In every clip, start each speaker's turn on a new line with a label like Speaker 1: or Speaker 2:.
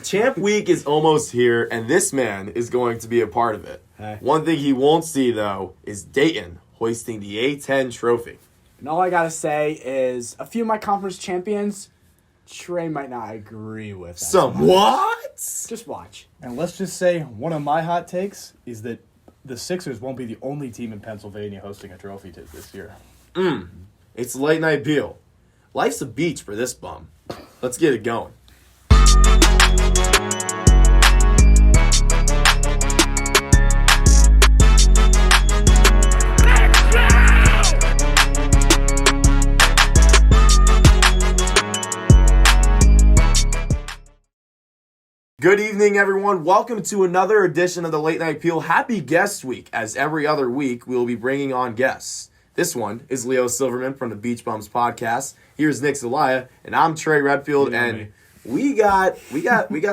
Speaker 1: Champ Week is almost here, and this man is going to be a part of it.
Speaker 2: Hey.
Speaker 1: One thing he won't see, though, is Dayton hoisting the A10 trophy.
Speaker 2: And all I got to say is a few of my conference champions, Trey might not agree with that.
Speaker 1: What?
Speaker 2: Just watch.
Speaker 3: And let's just say one of my hot takes is that the Sixers won't be the only team in Pennsylvania hosting a trophy this year.
Speaker 1: It's late night Beal. Life's a beach for this bum. Let's get it going. Good evening, everyone. Welcome to another edition of the Late Night Peel. Happy Guest Week. As every other week, we will be bringing on guests. This one is Leo Silverman from the Beach Bums podcast. Here's Nick Zelaya, and I'm Trey Redfield, and we got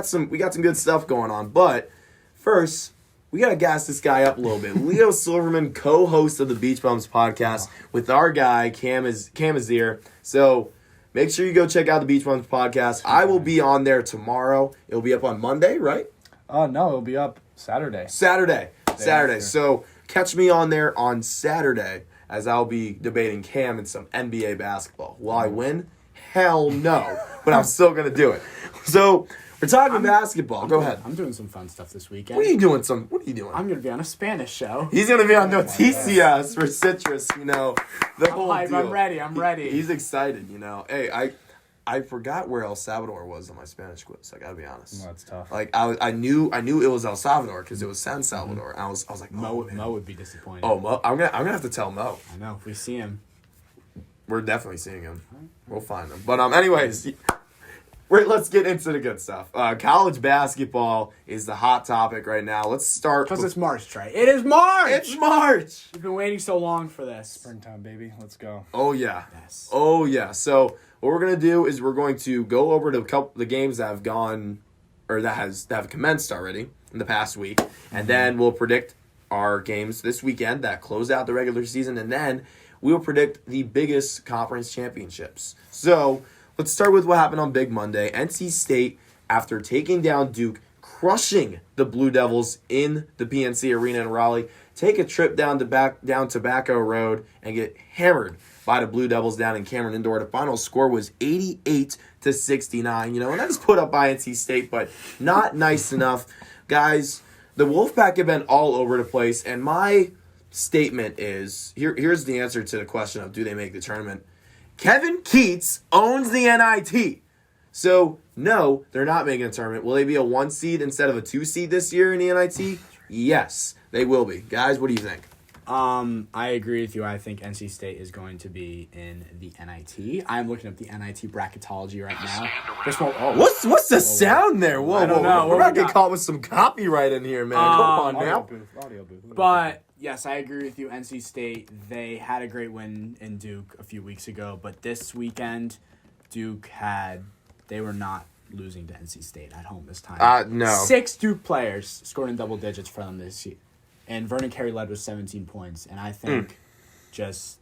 Speaker 1: some good stuff going on. But first, we gotta gas this guy up a little bit. Leo Silverman, co-host of the Beach Bums podcast, with our guy Cam Azir. So make sure you go check out the Beach Bums podcast. I will be on there tomorrow. It'll be up on Monday, right?
Speaker 3: No, it'll be up Saturday.
Speaker 1: Saturday.
Speaker 3: After.
Speaker 1: So catch me on there on Saturday as I'll be debating Cam in some NBA basketball. Will I win? Hell no. But I'm still going to do it. So we're talking basketball. Go ahead.
Speaker 2: I'm doing some fun stuff this weekend.
Speaker 1: What are you doing? I'm
Speaker 2: going to be on a Spanish show.
Speaker 1: He's going to be on Noticias for Citrus, the whole
Speaker 2: hype.
Speaker 1: deal.
Speaker 2: I'm ready.
Speaker 1: He's excited, Hey, I forgot where El Salvador was on my Spanish quiz. I gotta be honest.
Speaker 3: No, that's tough.
Speaker 1: Like I knew it was El Salvador because it was San Salvador. And I was like,
Speaker 2: Mo
Speaker 1: man.
Speaker 2: would be disappointed.
Speaker 1: Oh, Mo, I'm gonna have to tell Mo.
Speaker 2: I know. If we see him.
Speaker 1: We're definitely seeing him. We'll find him. But anyways, let's get into the good stuff. College basketball is the hot topic right now. Let's start
Speaker 2: Because it's March, Trey. It is March!
Speaker 1: It's March!
Speaker 2: We've been waiting so long for this.
Speaker 3: Springtime, baby. Let's go.
Speaker 1: Oh yeah.
Speaker 2: Yes.
Speaker 1: Oh yeah. So what we're gonna do is we're going to go over to the games that have gone or that have commenced already in the past week, and then we'll predict our games this weekend that close out the regular season, and then we will predict the biggest conference championships. So let's start with what happened on Big Monday. NC State, after taking down Duke, crushing the Blue Devils in the PNC Arena in Raleigh, take a trip down Tobacco Road and get hammered by the Blue Devils down in Cameron Indoor. The final score was 88-69, and that's put up by NC State, but not nice enough. Guys, the Wolfpack have been all over the place, and my statement is, here's the answer to the question of do they make the tournament. Kevin Keats owns the NIT. So, no, they're not making a tournament. Will they be a 1 seed instead of a 2 seed this year in the NIT? Yes, they will be. Guys, what do you think?
Speaker 2: I agree with you. I think NC State is going to be in the NIT. I'm looking up the NIT bracketology right now.
Speaker 1: What's the sound there? Whoa,
Speaker 2: I don't know.
Speaker 1: We're not getting caught with some copyright in here, man. Come on now.
Speaker 3: Audio booth.
Speaker 2: But yes, I agree with you. NC State, they had a great win in Duke a few weeks ago, but this weekend, they were not losing to NC State at home this time.
Speaker 1: No.
Speaker 2: 6 Duke players scored in double digits for them this year. And Vernon Carey led with 17 points. And I think just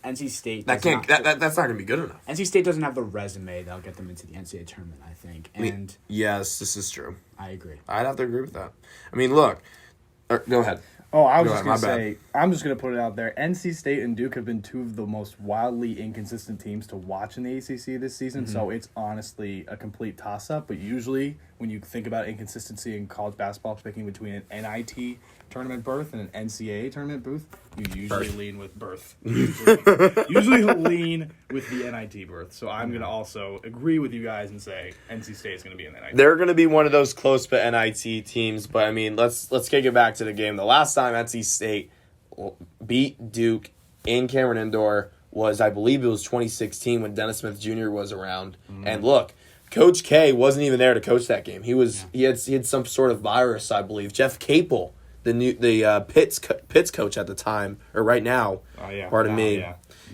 Speaker 2: NC State...
Speaker 1: That's not going to be good enough.
Speaker 2: NC State doesn't have the resume that'll get them into the NCAA tournament, I think. And
Speaker 1: yes, this is true.
Speaker 2: I agree.
Speaker 1: I'd have to agree with that. I mean, look. Go ahead.
Speaker 3: Oh, I was just going to say, I'm just going to put it out there. NC State and Duke have been two of the most wildly inconsistent teams to watch in the ACC this season, so it's honestly a complete toss-up. But usually, when you think about inconsistency in college basketball, picking between an NIT tournament berth and an NCAA tournament booth, you usually lean with berth. Usually lean with the NIT berth. So I'm going to also agree with you guys and say NC State is going to be in the NIT.
Speaker 1: They're going to be one of those close but NIT teams, but I mean, let's kick it back to the game. The last time NC State beat Duke in Cameron Indoor was, I believe it was 2016 when Dennis Smith Jr. was around. And look, Coach K wasn't even there to coach that game. He had some sort of virus, I believe. Jeff Capel, the Pitt's coach at the time, or right now, pardon me.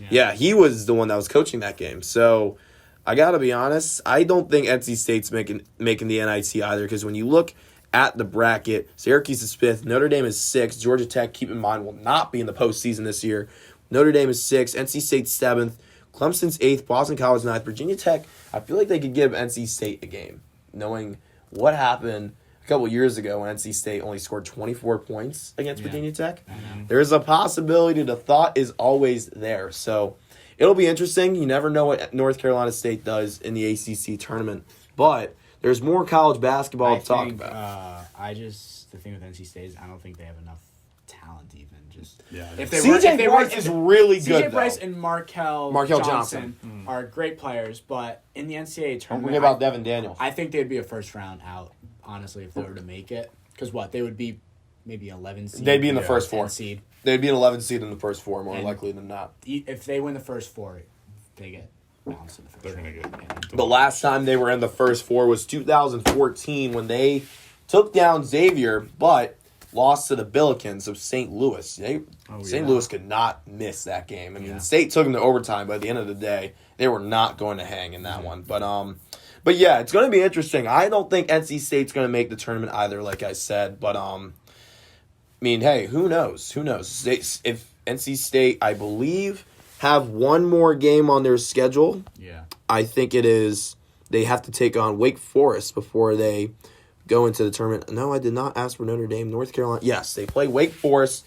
Speaker 1: Yeah, he was the one that was coaching that game. So I got to be honest, I don't think NC State's making the NIT either, because when you look at the bracket, Syracuse is 5th, Notre Dame is 6th, Georgia Tech, keep in mind, will not be in the postseason this year. Notre Dame is 6th, NC State's 7th, Clemson's 8th, Boston College 9th, Virginia Tech. I feel like they could give NC State a game. knowing what happened a couple years ago when NC State only scored 24 points against Virginia Tech. There's a possibility. The thought is always there. So it'll be interesting. You never know what North Carolina State does in the ACC tournament. But there's more college basketball to talk about.
Speaker 2: The thing with NC State is I don't think they have enough talent even.
Speaker 1: CJ Bryce is really good.
Speaker 2: CJ Bryce and Markel Johnson are great players, but in the NCAA tournament,
Speaker 1: Don't forget about Devin Daniels.
Speaker 2: I think they'd be a first round out, honestly, if they were to make it. Because they would be maybe 11 seed.
Speaker 1: They'd be in the first 4.
Speaker 2: Seed.
Speaker 1: They'd be an 11 seed in the first 4, more likely than not.
Speaker 2: If they win the first 4, they get bounced in the first round.
Speaker 4: They're going to get
Speaker 1: The last time they were in the first 4 was 2014 when they took down Xavier, but lost to the Billikens of St. Louis. St. Louis could not miss that game. I mean, State took them to overtime, but at the end of the day, they were not going to hang in that one. But yeah, it's going to be interesting. I don't think NC State's going to make the tournament either, like I said. But I mean, hey, who knows? Who knows? If NC State, I believe, have one more game on their schedule.
Speaker 2: Yeah,
Speaker 1: I think it is. They have to take on Wake Forest before they go into the tournament. No, I did not ask for Notre Dame. North Carolina. Yes, they play Wake Forest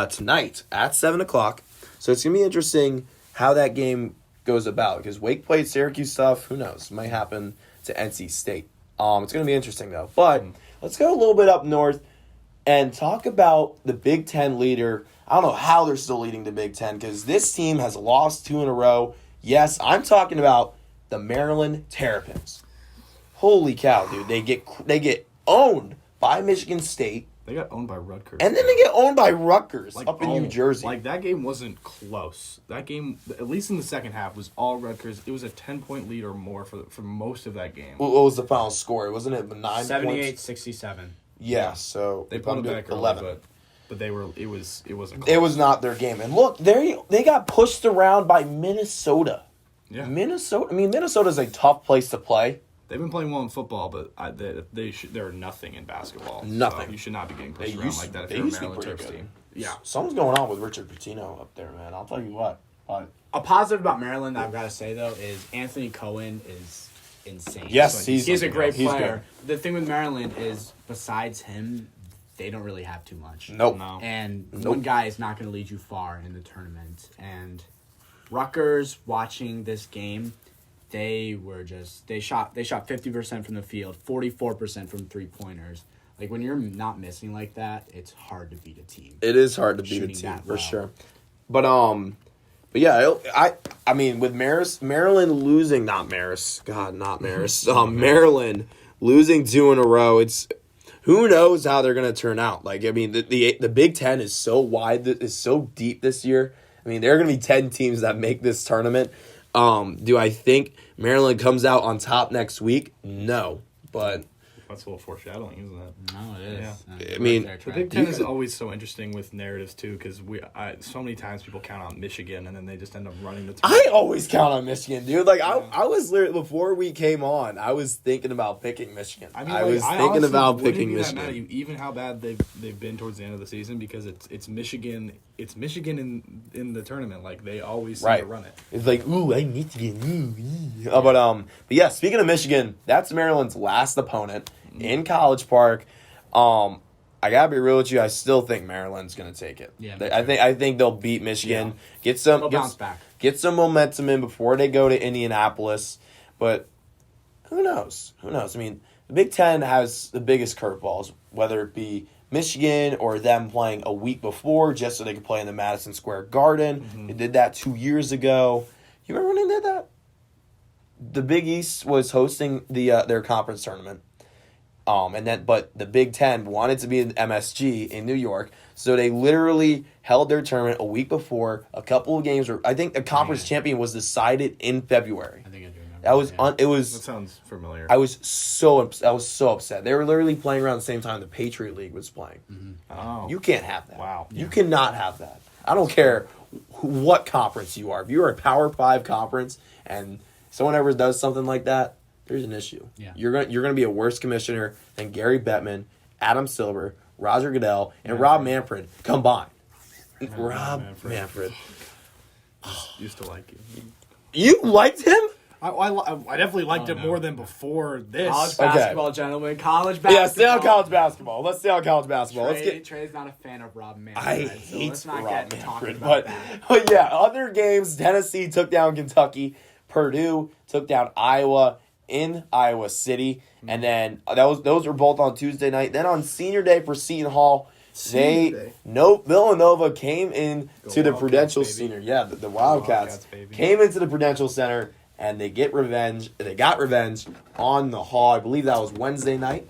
Speaker 1: tonight at 7 o'clock. So it's going to be interesting how that game goes about because Wake played Syracuse stuff. Who knows? It might happen to NC State. It's going to be interesting, though. But let's go a little bit up north and talk about the Big Ten leader. I don't know how they're still leading the Big Ten because this team has lost 2 in a row. Yes, I'm talking about the Maryland Terrapins. Holy cow, dude. They get owned by Michigan State.
Speaker 3: They got owned by Rutgers.
Speaker 1: And then they get owned by Rutgers up in New Jersey.
Speaker 3: Like, that game wasn't close. That game, at least in the second half, was all Rutgers. It was a 10-point lead or more for most of that game.
Speaker 1: What was the final score? Wasn't it 9 points?
Speaker 2: 78-67.
Speaker 1: Yeah, so
Speaker 3: they pulled it back
Speaker 1: 11.
Speaker 3: Early, but they were it wasn't close.
Speaker 1: It was not their game. And look, they got pushed around by Minnesota.
Speaker 3: Yeah.
Speaker 1: Minnesota's a tough place to play.
Speaker 3: They've been playing well in football, but they're nothing in basketball.
Speaker 1: Nothing.
Speaker 3: So you should not be getting pushed around like that if you're a Maryland Terps team.
Speaker 1: Yeah. Something's going on with Richard Pitino up there, man. I'll tell you what.
Speaker 2: A positive about Maryland, I've got to say, though, is Anthony Cohen is insane.
Speaker 1: Yes,
Speaker 2: he's a great
Speaker 1: he's
Speaker 2: player. The thing with Maryland is, besides him, they don't really have too much.
Speaker 1: Nope.
Speaker 3: No.
Speaker 2: And one guy is not going to lead you far in the tournament. And Rutgers, watching this game, they shot 50% from the field, 44% from 3-pointers. Like, when you're not missing like that, it's hard to beat a team.
Speaker 1: It is hard to beat a team for sure. But yeah, I mean, with Maryland losing, Maryland losing 2 in a row, it's who knows how they're going to turn out. Like, I mean, the Big Ten is so wide, is so deep this year. I mean, there are going to be 10 teams that make this tournament. Do I think Maryland comes out on top next week? No, but
Speaker 3: that's a little foreshadowing, isn't it?
Speaker 2: No, it is.
Speaker 1: Yeah. I mean,
Speaker 3: the Big Ten is always so interesting with narratives too, because so many times people count on Michigan and then they just end up running the tournament.
Speaker 1: I always count on Michigan, dude. Like I was literally before we came on, I was thinking about picking Michigan. I was thinking about picking Michigan.
Speaker 3: Even how bad they've been towards the end of the season, because it's Michigan. It's Michigan in the tournament. Like, they always seem to run it.
Speaker 1: It's like, ooh, I need to get but yeah, speaking of Michigan, that's Maryland's last opponent in College Park. I gotta be real with you. I still think Maryland's gonna take it.
Speaker 2: Yeah,
Speaker 1: I think they'll beat Michigan.
Speaker 2: Yeah. Bounce back.
Speaker 1: Get some momentum in before they go to Indianapolis. But who knows? I mean, the Big Ten has the biggest curveballs, whether it be Michigan or them playing a week before just so they could play in the Madison Square Garden. Mm-hmm. They did that 2 years ago. You remember when they did that? The Big East was hosting their conference tournament. But the Big Ten wanted to be in MSG in New York, so they literally held their tournament a week before. A couple of games I think the conference champion was decided in February.
Speaker 2: I think I do remember.
Speaker 1: That
Speaker 3: sounds familiar.
Speaker 1: I was so upset. They were literally playing around the same time the Patriot League was playing.
Speaker 3: Mm-hmm. Oh,
Speaker 1: you can't have that.
Speaker 3: Wow,
Speaker 1: you cannot have that. I don't care what conference you are. If you are a Power 5 conference and someone ever does something like that, there's an issue.
Speaker 2: Yeah.
Speaker 1: You're gonna be a worse commissioner than Gary Bettman, Adam Silver, Roger Goodell, and Rob Manfred combined. Rob Manfred.
Speaker 3: Used to like you.
Speaker 1: You liked him?
Speaker 3: I definitely liked it more than before this.
Speaker 2: College basketball, gentlemen. College basketball.
Speaker 1: Yeah, stay on college basketball. Let's stay on college basketball.
Speaker 2: Trey's not a fan of Rob Manfred.
Speaker 1: I
Speaker 2: so
Speaker 1: hate
Speaker 2: let's not
Speaker 1: Rob
Speaker 2: get
Speaker 1: Manfred,
Speaker 2: about
Speaker 1: but yeah, other games. Tennessee took down Kentucky. Purdue took down Iowa in Iowa City, and then those were both on Tuesday night. Then on Senior Day for Seton Hall, Villanova came in to the Prudential Center. Yeah, the Wildcats came into the Prudential Center, and they got revenge on the Hall. I believe that was Wednesday night.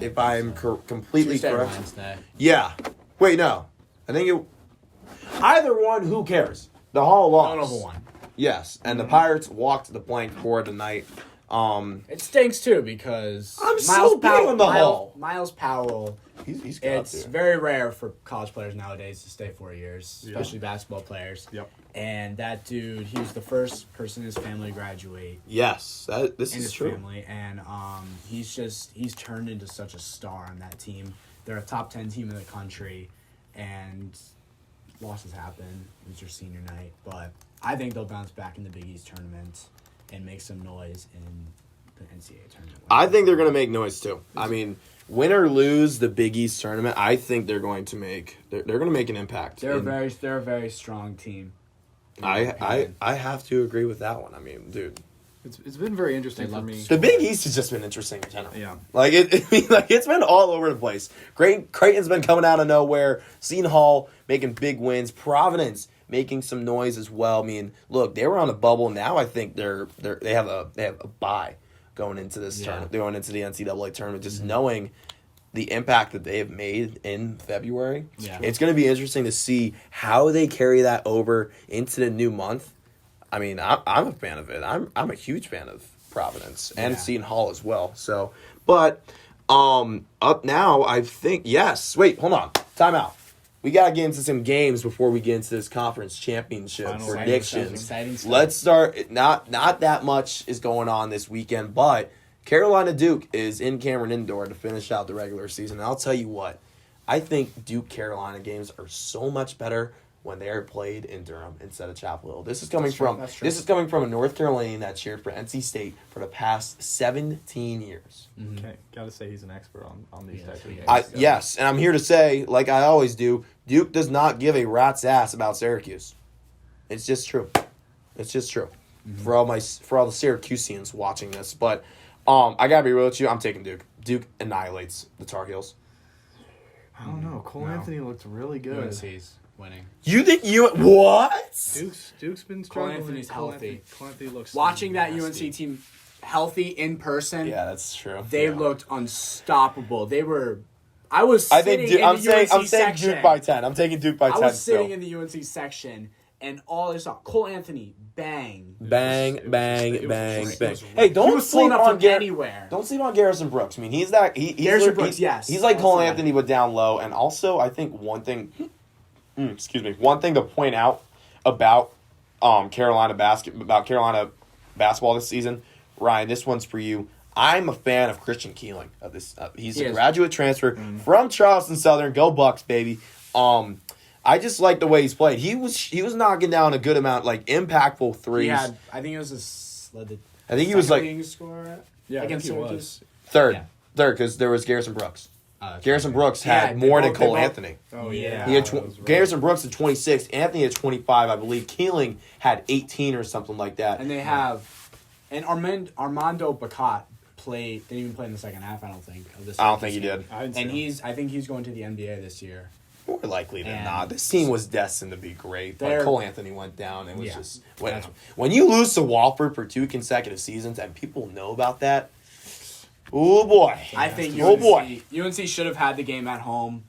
Speaker 1: If I'm completely
Speaker 2: Tuesday or
Speaker 1: correct.
Speaker 2: Wednesday.
Speaker 1: Yeah. Wait, no. I think it. Either one. Who cares? The Hall lost.
Speaker 2: Villanova won.
Speaker 1: Yes, and the Pirates walked the plank for tonight.
Speaker 2: It stinks too because
Speaker 1: I'm so big on the Hall.
Speaker 2: Miles Powell.
Speaker 1: He's got
Speaker 2: It's
Speaker 1: to.
Speaker 2: very rare for college players nowadays to stay 4 years, especially basketball players.
Speaker 3: Yep.
Speaker 2: And that dude, he was the first person in his family to graduate.
Speaker 1: Yes, this
Speaker 2: in
Speaker 1: is
Speaker 2: his
Speaker 1: true.
Speaker 2: family, and he's turned into such a star on that team. They're a top 10 team in the country, and losses happen. It was your senior night, but I think they'll bounce back in the Big East tournament and make some noise in the NCAA tournament.
Speaker 1: I think they're going to make noise too. I mean, win or lose the Big East tournament, I think they're going to make an impact.
Speaker 2: They're a very strong team.
Speaker 1: I have to agree with that one. I mean, dude,
Speaker 3: It's been very interesting for me.
Speaker 1: the Big East has just been interesting in general.
Speaker 3: Yeah.
Speaker 1: Like it's been all over the place. Creighton's been coming out of nowhere. Seton Hall making big wins. Providence making some noise as well. I mean, look, they were on a bubble. Now I think they have a bye going into this tournament. They're going into the NCAA tournament. Just knowing the impact that they have made in February.
Speaker 2: Yeah.
Speaker 1: It's going to be interesting to see how they carry that over into the new month. I mean, I'm a fan of it. I'm a huge fan of Providence and Seton Hall as well. So, but up now, I think yes. Wait, hold on. Time out. We gotta get into some games before we get into this conference championship
Speaker 3: Final
Speaker 1: predictions.
Speaker 2: exciting stuff.
Speaker 1: Let's start. Not that much is going on this weekend, but Carolina Duke is in Cameron Indoor to finish out the regular season. And I'll tell you what, I think Duke Carolina games are so much better when they are played in Durham instead of Chapel Hill. This is coming from a North Carolinian that cheered for NC State for the past 17 years.
Speaker 3: Okay, gotta say he's an expert on these types of games.
Speaker 1: Yes, and I'm here to say, like I always do, Duke does not give a rat's ass about Syracuse. It's just true. It's just true. For all the Syracuseans watching this, but I gotta be real with you. I'm taking Duke. Duke annihilates the Tar Heels.
Speaker 3: I don't know. Cole Anthony looked really good.
Speaker 2: UNC's winning.
Speaker 1: You think what?
Speaker 3: Duke's been struggling.
Speaker 2: Anthony's healthy.
Speaker 3: Cole Anthony looks
Speaker 2: Watching that
Speaker 3: nasty.
Speaker 2: UNC team healthy in person,
Speaker 1: Yeah, that's true.
Speaker 2: they looked unstoppable. They were. I was
Speaker 1: I
Speaker 2: sitting
Speaker 1: think I'm
Speaker 2: in the UNC
Speaker 1: saying
Speaker 2: section.
Speaker 1: Duke by 10. I'm taking Duke by 10.
Speaker 2: I was sitting
Speaker 1: still.
Speaker 2: in the UNC section, and all I saw, Cole Anthony, bang.
Speaker 1: Bang, bang,
Speaker 3: it was
Speaker 1: bang,
Speaker 3: just-
Speaker 1: bang.
Speaker 3: it was
Speaker 1: Hey,
Speaker 2: He
Speaker 1: don't
Speaker 2: was
Speaker 1: sleep
Speaker 2: pulling up
Speaker 1: on
Speaker 2: from
Speaker 1: Garrison.
Speaker 2: anywhere.
Speaker 1: Don't sleep on Garrison Brooks. I mean, he's
Speaker 2: Garrison Brooks, yes.
Speaker 1: He's like Cole
Speaker 2: Also.
Speaker 1: Anthony, but down low. And also, I think one thing to point out about Carolina basketball this season, Ryan. This one's for you. I'm a fan of Christian Keeling. He's a graduate transfer from Charleston Southern. Go Bucks, baby. I just like the way he's played. He was knocking down a good amount, like impactful threes.
Speaker 2: I think it was
Speaker 1: I think he was like
Speaker 2: leading scorer
Speaker 3: Yeah,
Speaker 2: against
Speaker 3: I think he
Speaker 2: Syracuse.
Speaker 1: third, because there was Garrison Brooks. Garrison Brooks had more than Cole Anthony.
Speaker 3: Oh
Speaker 2: Yeah.
Speaker 1: He had
Speaker 3: that was right.
Speaker 1: Garrison Brooks had 26. Anthony had 25, I believe. Keeling had 18 or something like that.
Speaker 2: And they have, and Armando Bacot didn't even play in the second half. I don't think of this.
Speaker 1: I don't think he did.
Speaker 3: I didn't see him.
Speaker 2: I think he's going to the NBA this year.
Speaker 1: More likely than
Speaker 2: And-
Speaker 1: not. This team was destined to be great, but
Speaker 2: They're-
Speaker 1: Cole Anthony went down. It was
Speaker 2: Yeah.
Speaker 1: just
Speaker 2: That's-
Speaker 1: when you lose to Walford for 2 consecutive seasons and people know about that. Oh boy!
Speaker 2: I think UNC should have had the game at home.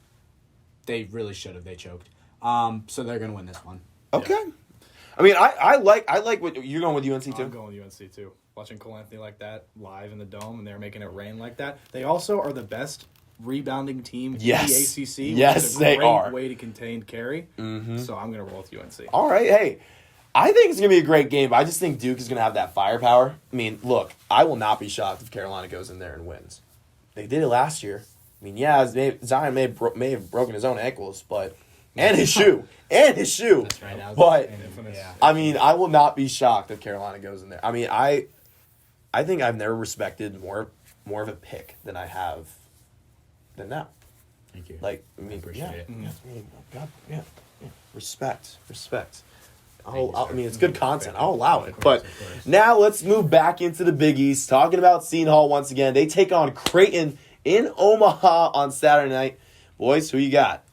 Speaker 2: They really should have. They choked. So they're gonna win this one.
Speaker 1: Okay. I mean, I like what you're going with UNC too.
Speaker 3: I'm going UNC too. Watching Cole Anthony like that live in the dome, and they're making it rain like that. They also are the best rebounding team
Speaker 1: Yes.
Speaker 3: in the ACC.
Speaker 1: Yes,
Speaker 3: which is a
Speaker 1: they
Speaker 3: great
Speaker 1: are.
Speaker 3: way to contain carry. Mm-hmm. So I'm going to roll with UNC.
Speaker 1: All right, hey, I think it's going to be a great game, but I just think Duke is going to have that firepower. I mean, look, I will not be shocked if Carolina goes in there and wins. They did it last year. I mean, yeah, Zion may have broken his own ankles, but And his shoe.
Speaker 2: That's right. That was
Speaker 1: But,
Speaker 2: yeah.
Speaker 1: I mean, I will not be shocked if Carolina goes in there. I mean, I think I've never respected more of a pick than I have than now.
Speaker 2: Thank you.
Speaker 1: Like, I mean,
Speaker 2: appreciate it.
Speaker 1: I mean, God, yeah. Respect.
Speaker 2: you,
Speaker 1: I mean, it's good content. I'll allow it.
Speaker 2: Of course,
Speaker 1: But
Speaker 2: of course.
Speaker 1: now let's move back into the Big East. Talking about Seton Hall once again. They take on Creighton in Omaha on Saturday night. Boys, who you got?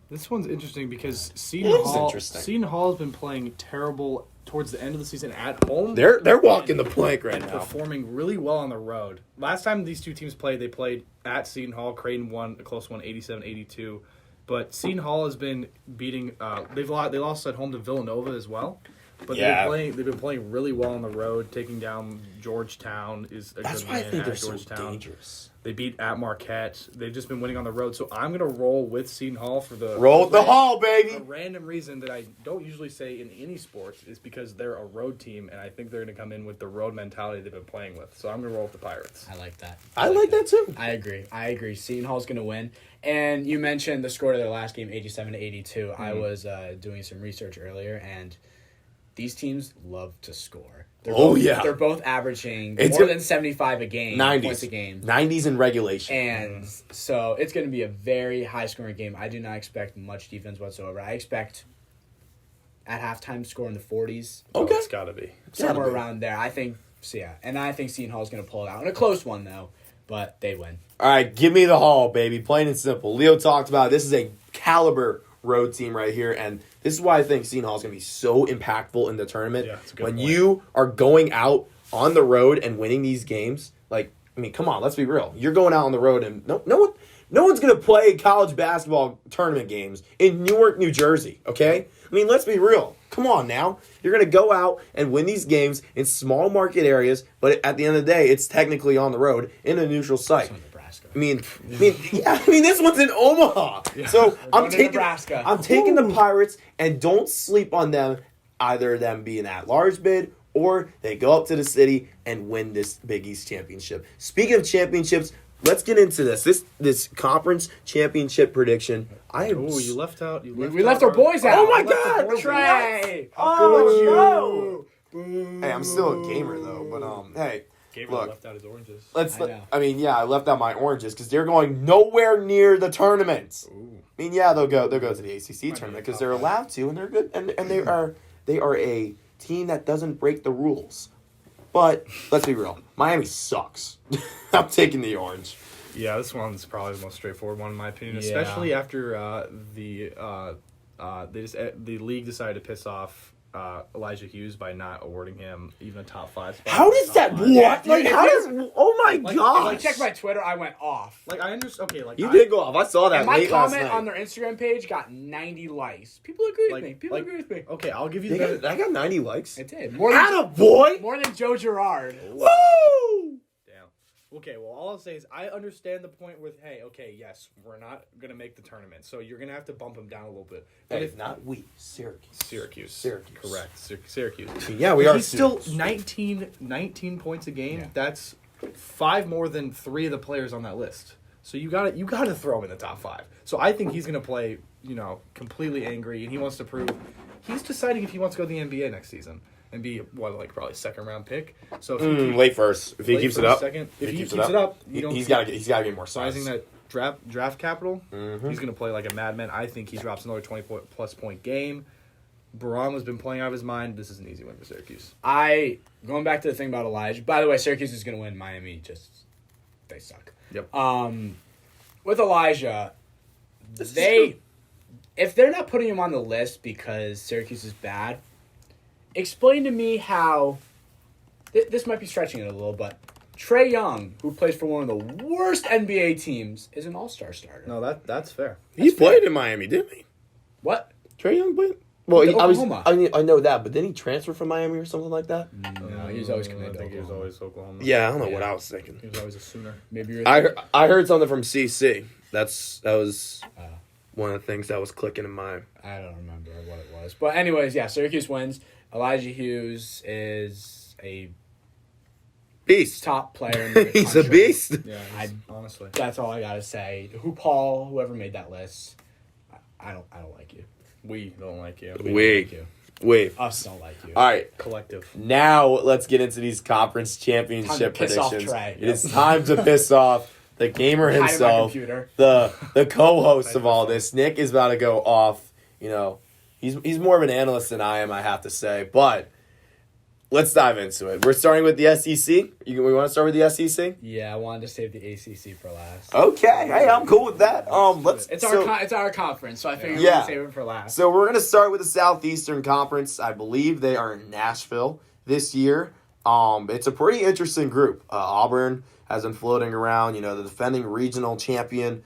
Speaker 3: This one's interesting because
Speaker 1: It
Speaker 3: Seton
Speaker 1: is
Speaker 3: Hall.
Speaker 1: interesting.
Speaker 3: Seton Hall has been playing terrible towards the end of the season at home.
Speaker 1: They're walking the plank right
Speaker 3: and
Speaker 1: now.
Speaker 3: performing really well on the road. Last time these two teams played, they played at Seton Hall. Creighton won a close one, 87-82. But Seton Hall has been beating. They lost at home to Villanova as well. But
Speaker 1: Yeah.
Speaker 3: they've been playing really well on the road. Taking down Georgetown is a
Speaker 1: That's
Speaker 3: good
Speaker 1: why I
Speaker 3: win
Speaker 1: think
Speaker 3: at
Speaker 1: they're so
Speaker 3: Georgetown.
Speaker 1: dangerous.
Speaker 3: They beat at Marquette. They've just been winning on the road. So I'm gonna roll with Seton Hall for the
Speaker 1: Roll the Hall,
Speaker 3: A
Speaker 1: baby.
Speaker 3: random reason that I don't usually say in any sport is because they're a road team, and I think they're going to come in with the road mentality they've been playing with. So I'm going to roll with the Pirates.
Speaker 2: I like that.
Speaker 1: I like that too.
Speaker 2: I agree. Seton Hall's going to win. And you mentioned the score to their last game, 87-82. I was doing some research earlier, and these teams love to score. They're both averaging more than 75 a game.
Speaker 1: 90s.
Speaker 2: Points a game.
Speaker 1: 90s in regulation.
Speaker 2: And so it's going to be a very high-scoring game. I do not expect much defense whatsoever. I expect at halftime score in the 40s.
Speaker 1: Okay.
Speaker 3: It's got to be.
Speaker 2: Somewhere around there. I think Seton Hall's going to pull it out. In a close one, though, but they win.
Speaker 1: All right, give me the Hall, baby. Plain and simple. Leo talked about it. This is a caliber road team right here, and this is why I think Seton Hall is going to be so impactful in the tournament.
Speaker 3: Yeah, it's a good
Speaker 1: when
Speaker 3: point.
Speaker 1: you are going out on the road and winning these games, like, I mean, come on, let's be real. You're going out on the road, and no one's going to play college basketball tournament games in Newark, New Jersey, okay? I mean, let's be real. Come on now. You're going to go out and win these games in small market areas, but at the end of the day, it's technically on the road in a neutral site.
Speaker 2: Nebraska.
Speaker 1: I mean, this one's in Omaha. So I'm
Speaker 2: to
Speaker 1: taking
Speaker 2: Nebraska.
Speaker 1: I'm taking the Pirates, and don't sleep on them. Either them being at large bid or they go up to the city and win this Big East championship. Speaking of championships, let's get into this conference championship prediction.
Speaker 3: Oh, you left out.
Speaker 2: We left our boys out.
Speaker 1: Oh my
Speaker 3: We left
Speaker 1: God,
Speaker 3: the boys
Speaker 1: Trey!
Speaker 3: out.
Speaker 2: Trey!
Speaker 1: Oh no! Hey, I'm still a gamer though, but hey.
Speaker 3: Gabriel
Speaker 1: Look.
Speaker 3: left out his oranges.
Speaker 1: I left out my oranges because they're going nowhere near the tournament.
Speaker 3: Ooh.
Speaker 1: I mean, yeah, they'll go to the ACC tournament because they're allowed to, and they're good, and they are a team that doesn't break the rules. But let's be real, Miami sucks. I'm taking the orange.
Speaker 3: Yeah, this one's probably the most straightforward one in my opinion,
Speaker 2: Yeah.
Speaker 3: especially after the league decided to piss off Elijah Hughes by not awarding him even a top 5 spot.
Speaker 1: How does that
Speaker 3: Top five.
Speaker 1: what?
Speaker 2: Yeah,
Speaker 1: Like, how does? Oh my
Speaker 3: Like,
Speaker 1: gosh!
Speaker 2: Like, check my Twitter, I went off.
Speaker 3: Like I understand. Okay, like
Speaker 1: You
Speaker 3: I,
Speaker 1: did go off. I saw that
Speaker 2: And my
Speaker 1: late last
Speaker 2: comment
Speaker 1: night.
Speaker 2: on their Instagram page got 90 likes. People agree with me. People agree with me.
Speaker 3: Okay, I'll give you
Speaker 1: They
Speaker 3: the
Speaker 1: got, I got 90 likes.
Speaker 2: It did.
Speaker 1: More boy.
Speaker 2: More than Joe Girard.
Speaker 1: Woo!
Speaker 3: Damn. Okay, well, all I'll say is I understand the point with, hey, okay, yes, we're not going to make the tournament, so you're going to have to bump him down a little bit. But
Speaker 1: Hey,
Speaker 3: if
Speaker 1: not we, Syracuse.
Speaker 3: Syracuse. Correct. Syracuse.
Speaker 1: Yeah, we
Speaker 3: But
Speaker 1: are.
Speaker 3: he's still
Speaker 1: Syracuse.
Speaker 3: 19 points a game.
Speaker 2: Yeah.
Speaker 3: That's 5 more than 3 of the players on that list. So you got to throw him in the top 5. So I think he's going to play, completely angry, and he wants to prove he's deciding if he wants to go to the NBA next season and be probably second round pick. So if he
Speaker 1: Late first. If he
Speaker 3: late
Speaker 1: keeps it
Speaker 3: first,
Speaker 1: up,
Speaker 3: second. If he
Speaker 1: keeps
Speaker 3: keeps it up,
Speaker 1: he's got to get more size.
Speaker 3: sizing that draft capital, he's going to play like a madman. I think he drops another 20-plus point game. Barham has been playing out of his mind. This is an easy win for Syracuse.
Speaker 2: Going back to the thing about Elijah. By the way, Syracuse is going to win. Miami they suck.
Speaker 3: Yep.
Speaker 2: With Elijah, if they're not putting him on the list because Syracuse is bad, explain to me how. This might be stretching it a little, but Trae Young, who plays for one of the worst NBA teams, is an all-star starter.
Speaker 3: No, that's fair.
Speaker 1: He played in Miami, didn't he?
Speaker 2: What?
Speaker 1: Trae Young played. Well,
Speaker 2: Oklahoma.
Speaker 1: I know that, but didn't he transfer from Miami or something like that?
Speaker 2: No, he was always committed
Speaker 3: I
Speaker 2: to
Speaker 3: think he was
Speaker 2: Oklahoma.
Speaker 3: always Oklahoma.
Speaker 1: Yeah, I don't know what
Speaker 2: Yeah.
Speaker 1: I was thinking.
Speaker 3: He was always a Sooner.
Speaker 2: Maybe you're.
Speaker 1: I heard something from CC. That was one of the things that was clicking in my.
Speaker 2: I don't remember what it was. But anyways, yeah, Syracuse wins. Elijah Hughes is a
Speaker 1: Beast.
Speaker 2: top player in the
Speaker 1: He's a
Speaker 2: country.
Speaker 1: beast.
Speaker 3: Yeah,
Speaker 2: I-
Speaker 3: honestly.
Speaker 2: That's all I gotta say. Whoever made that list, I don't like you.
Speaker 3: We don't like you.
Speaker 2: We don't like you.
Speaker 1: Wait.
Speaker 2: Us don't like you.
Speaker 1: All right.
Speaker 3: Collective.
Speaker 1: Now let's get into these conference championship
Speaker 2: Time to piss off
Speaker 1: predictions.
Speaker 2: Trey.
Speaker 1: It is time to piss off the gamer
Speaker 2: Hide in my
Speaker 1: himself,
Speaker 2: computer.
Speaker 1: the co-host of all this. Nick is about to go off. You know, he's more of an analyst than I am, I have to say. But let's dive into it. We're starting with the SEC. We want to start with the SEC.
Speaker 2: Yeah, I wanted to save the ACC for last.
Speaker 1: Okay, hey, I'm cool with that.
Speaker 2: It's our conference, so I figured
Speaker 1: Yeah.
Speaker 2: we'd save it for last.
Speaker 1: So we're gonna start with the Southeastern Conference. I believe they are in Nashville this year. It's a pretty interesting group. Auburn has been floating around. You know, the defending regional champion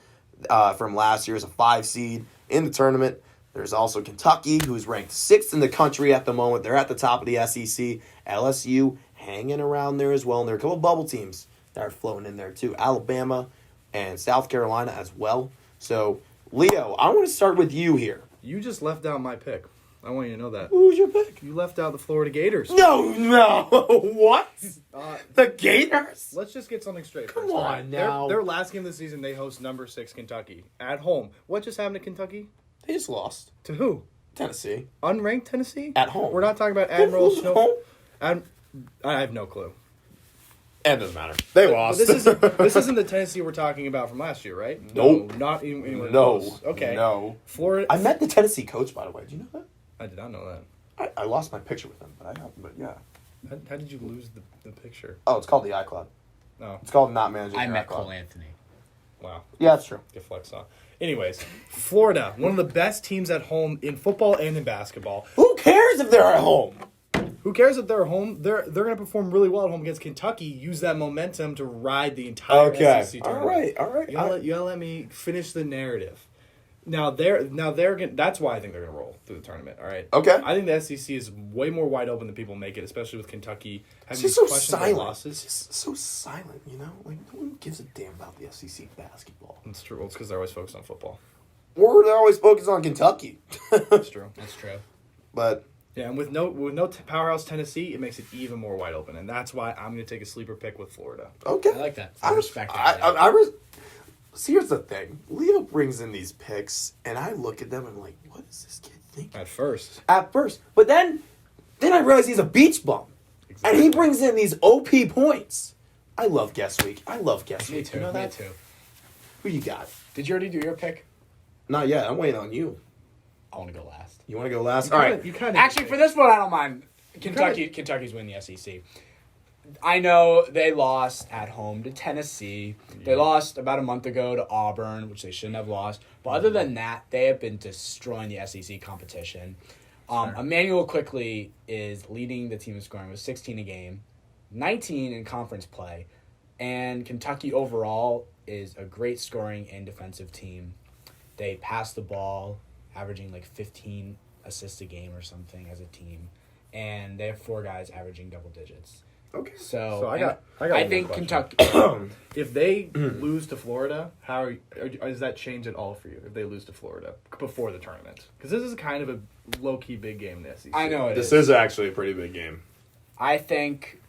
Speaker 1: from last year is a 5 seed in the tournament. There's also Kentucky, who's ranked 6th in the country at the moment. They're at the top of the SEC. LSU hanging around there as well. And there are a couple bubble teams that are floating in there too. Alabama and South Carolina as well. So, Leo, I want to start with you here.
Speaker 3: You just left out my pick. I want you to know that.
Speaker 1: Who's your pick?
Speaker 3: You left out the Florida Gators.
Speaker 1: No. What? The Gators?
Speaker 3: Let's just get something straight.
Speaker 1: Come
Speaker 3: first, all
Speaker 1: on now.
Speaker 3: Their last game of the season, they host number 6 Kentucky at home. What just happened to Kentucky?
Speaker 1: They just lost.
Speaker 3: To who?
Speaker 1: Tennessee.
Speaker 3: Unranked Tennessee?
Speaker 1: At home.
Speaker 3: We're not talking about Admiral
Speaker 1: Who's
Speaker 3: Snow.
Speaker 1: home?
Speaker 3: I have no clue.
Speaker 1: It doesn't matter. They lost.
Speaker 3: But this isn't the Tennessee we're talking about from last year, right?
Speaker 1: Nope.
Speaker 3: No, not even
Speaker 1: No.
Speaker 3: close. Okay.
Speaker 1: No.
Speaker 3: Florida.
Speaker 1: I met the Tennessee coach, by the way. Do you know that?
Speaker 3: I did not know that.
Speaker 1: I lost my picture with him, but yeah.
Speaker 3: How did you lose the picture?
Speaker 1: Oh, it's called the iCloud.
Speaker 3: No.
Speaker 1: It's called not managing
Speaker 2: I
Speaker 1: your
Speaker 2: met
Speaker 1: iCloud.
Speaker 2: Cole Anthony.
Speaker 3: Wow.
Speaker 1: Yeah, that's true.
Speaker 3: Get flex on. Anyways, Florida, one of the best teams at home in football and in basketball.
Speaker 1: Who cares if they're at home?
Speaker 3: Who cares if they're home? They're going to perform really well at home against Kentucky. Use that momentum to ride the entire SEC tournament.
Speaker 1: All right.
Speaker 3: You gotta let me finish the narrative. Now they're gonna. That's why I think they're gonna roll through the tournament. All right.
Speaker 1: Okay.
Speaker 3: I think the SEC is way more wide open than people make it, especially with Kentucky
Speaker 1: It's
Speaker 3: having
Speaker 1: just
Speaker 3: these
Speaker 1: so
Speaker 3: questionable
Speaker 1: silent.
Speaker 3: losses.
Speaker 1: It's just so silent, you know? Like, no one gives a damn about the SEC basketball.
Speaker 3: It's true. Well, it's because they're always focused on football.
Speaker 1: Or they're always focused on Kentucky.
Speaker 3: That's true.
Speaker 2: That's true.
Speaker 1: But
Speaker 3: Yeah, and with no powerhouse Tennessee, it makes it even more wide open, and that's why I'm going to take a sleeper pick with Florida.
Speaker 1: okay.
Speaker 2: I like that. I respect that.
Speaker 1: See, here's the thing. Leo brings in these picks, and I look at them and I'm like, what is this kid thinking?
Speaker 3: At first,
Speaker 1: But then I realize he's a beach bum. And he brings in these OP points. I love guest week.
Speaker 2: Me
Speaker 1: week.
Speaker 2: too.
Speaker 1: You know
Speaker 2: Me
Speaker 1: that?
Speaker 2: too.
Speaker 1: Who you got?
Speaker 2: Did you already do your pick?
Speaker 1: Not yet. I'm waiting on you.
Speaker 2: I want to go last.
Speaker 1: You want to go last? All right.
Speaker 3: You kind of
Speaker 2: Actually, for this one, I don't mind. Kentucky's winning the SEC. I know they lost at home to Tennessee. They lost about a month ago to Auburn, which they shouldn't have lost. But other than that, they have been destroying the SEC competition. Emmanuel quickly is leading the team in scoring with 16 a game, 19 in conference play. And Kentucky overall is a great scoring and defensive team. They pass the ball, averaging like 15 assists a game or something as a team. And they have 4 guys averaging double digits.
Speaker 1: Okay.
Speaker 3: So I got
Speaker 2: I
Speaker 3: one
Speaker 2: think
Speaker 3: more
Speaker 2: Kentucky.
Speaker 3: If they lose to Florida, does that change at all for you? If they lose to Florida before the tournament, because this is kind of a low key big game in the SEC.
Speaker 2: I know it
Speaker 1: This
Speaker 2: is.
Speaker 1: is actually a pretty big game.
Speaker 2: I think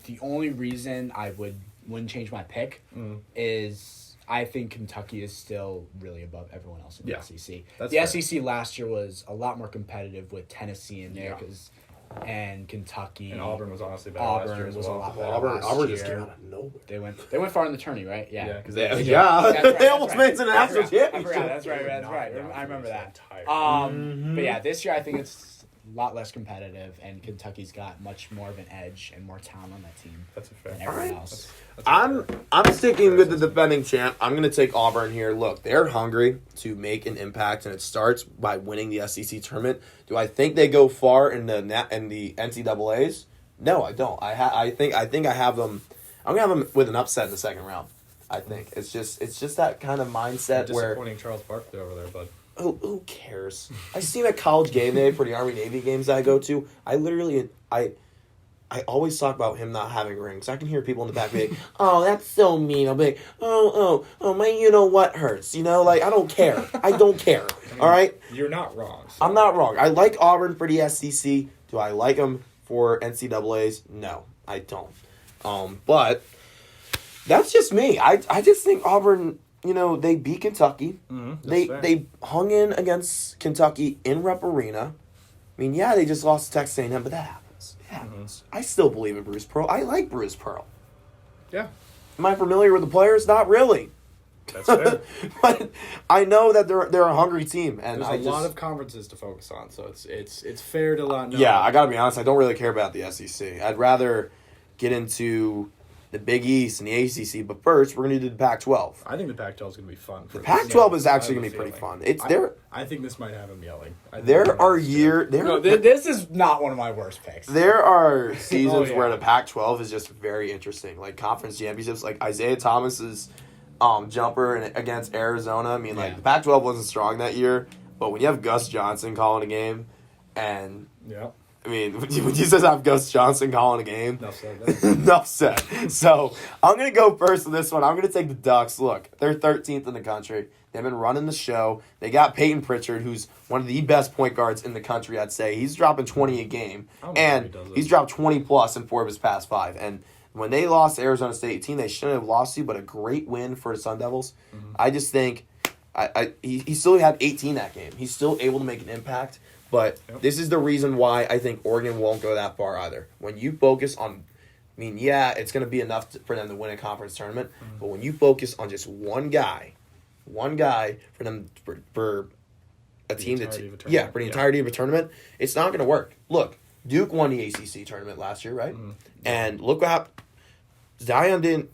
Speaker 2: the only reason I wouldn't change my pick is I think Kentucky is still really above everyone else in the SEC.
Speaker 3: That's
Speaker 2: The
Speaker 3: fair.
Speaker 2: SEC last year was a lot more competitive with Tennessee in there and Kentucky
Speaker 3: And Auburn was honestly better last year
Speaker 2: Auburn
Speaker 3: as
Speaker 2: was
Speaker 3: well.
Speaker 2: a lot better
Speaker 1: Auburn
Speaker 2: last
Speaker 1: just
Speaker 2: year.
Speaker 1: came out of nowhere.
Speaker 2: They went far in the tourney, right?
Speaker 3: Yeah, because
Speaker 1: Yeah,
Speaker 2: That's right,
Speaker 1: they almost made it to the
Speaker 2: I
Speaker 1: national
Speaker 2: forgot. I
Speaker 1: championship.
Speaker 2: forgot. That's right. I remember that. But yeah, this year I think it's a lot less competitive, and Kentucky's got much more of an edge and more talent on that team
Speaker 3: That's a fair.
Speaker 2: than everyone
Speaker 1: Alright.
Speaker 2: else.
Speaker 1: I'm sticking with the defending champ. I'm going to take Auburn here. Look, they're hungry to make an impact, and it starts by winning the SEC tournament. Do I think they go far in the NCAA's? No, I don't. I think I have them. I'm going to have them with an upset in the second round. I think it's just that kind of mindset where
Speaker 3: Disappointing Charles Barkley over there, bud.
Speaker 1: who cares? I see him at college game day for the Army Navy games I go to. I always talk about him not having rings. I can hear people in the back be like, "Oh, that's so mean." I'll be like, "Oh, my you know what hurts." You know, like I don't care. I don't care. All right?
Speaker 3: You're not wrong. So.
Speaker 1: I'm not wrong. I like Auburn for the SEC. Do I like them for NCAA's? No, I don't. But that's just me. I just think Auburn they beat Kentucky. They hung in against Kentucky in Rep Arena. I mean, yeah, they just lost to Texas A&M, but that happens. It happens. I still believe in Bruce Pearl. I like Bruce Pearl.
Speaker 3: Yeah.
Speaker 1: Am I familiar with the players? Not really.
Speaker 3: That's fair.
Speaker 1: But I know that they're a hungry team, and
Speaker 3: There's a lot of conferences to focus on, so it's fair to not know.
Speaker 1: Yeah, I gotta be honest. I don't really care about the SEC. I'd rather get into the Big East and the ACC. But first, we're gonna do the Pac-12.
Speaker 3: I think the Pac-12 is gonna be fun.
Speaker 1: The Pac-12 is actually gonna be pretty fun. It's there.
Speaker 3: I think this might have him yelling.
Speaker 2: This is not one of my worst picks.
Speaker 1: There are seasons where the Pac-12 is just very interesting, like conference championships, like Isaiah Thomas's jumper against Arizona. I mean, the Pac-12 wasn't strong that year, but when you have Gus Johnson calling a game, and I mean, when you says I have Gus Johnson calling a game, enough said. So I'm gonna go first with this one. I'm gonna take the Ducks. Look, they're 13th in the country. They've been running the show. They got Peyton Pritchard, who's one of the best point guards in the country, I'd say. He's dropping 20 a game, and he's dropped 20 plus in 4 of his past 5. And when they lost to Arizona State team, they shouldn't have lost to, but a great win for the Sun Devils. I just think he still had 18 that game. He's still able to make an impact, but this is the reason why I think Oregon won't go that far either. When you focus on, I mean, yeah, it's going to be enough for them to win a conference tournament, but when you focus on just one guy for them for a team for the entirety of a tournament, it's not going to work. Look, Duke won the ACC tournament last year, right? And look what happened. Zion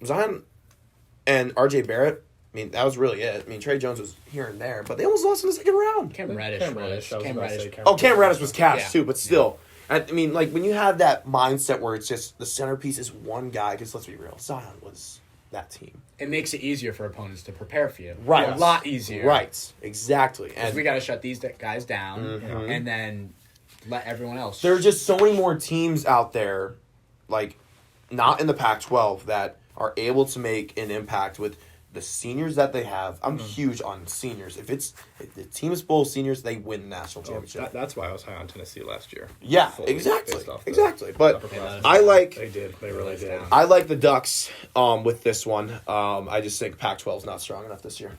Speaker 1: and RJ Barrett, I mean, that was really it. I mean, Trey Jones was here and there, but they almost lost in the second round.
Speaker 2: Cam Reddish.
Speaker 1: Cam Reddish was cast too, but still. I mean, like, when you have that mindset where it's just the centerpiece is one guy, because let's be real, Zion was that team.
Speaker 2: It makes it easier for opponents to prepare for you.
Speaker 1: Right.
Speaker 2: A lot easier.
Speaker 1: Right. Exactly.
Speaker 2: And we got to shut these guys down and then let everyone else.
Speaker 1: There are just so many more teams out there, like, not in the Pac-12, that are able to make an impact with the seniors that they have. I'm huge on seniors. If the team is full of seniors, they win the national championship.
Speaker 3: That's why I was high on Tennessee last year.
Speaker 1: Yeah, exactly. But I like.
Speaker 3: They did. They really did.
Speaker 1: I like the Ducks with this one. I just think Pac-12 is not strong enough this year.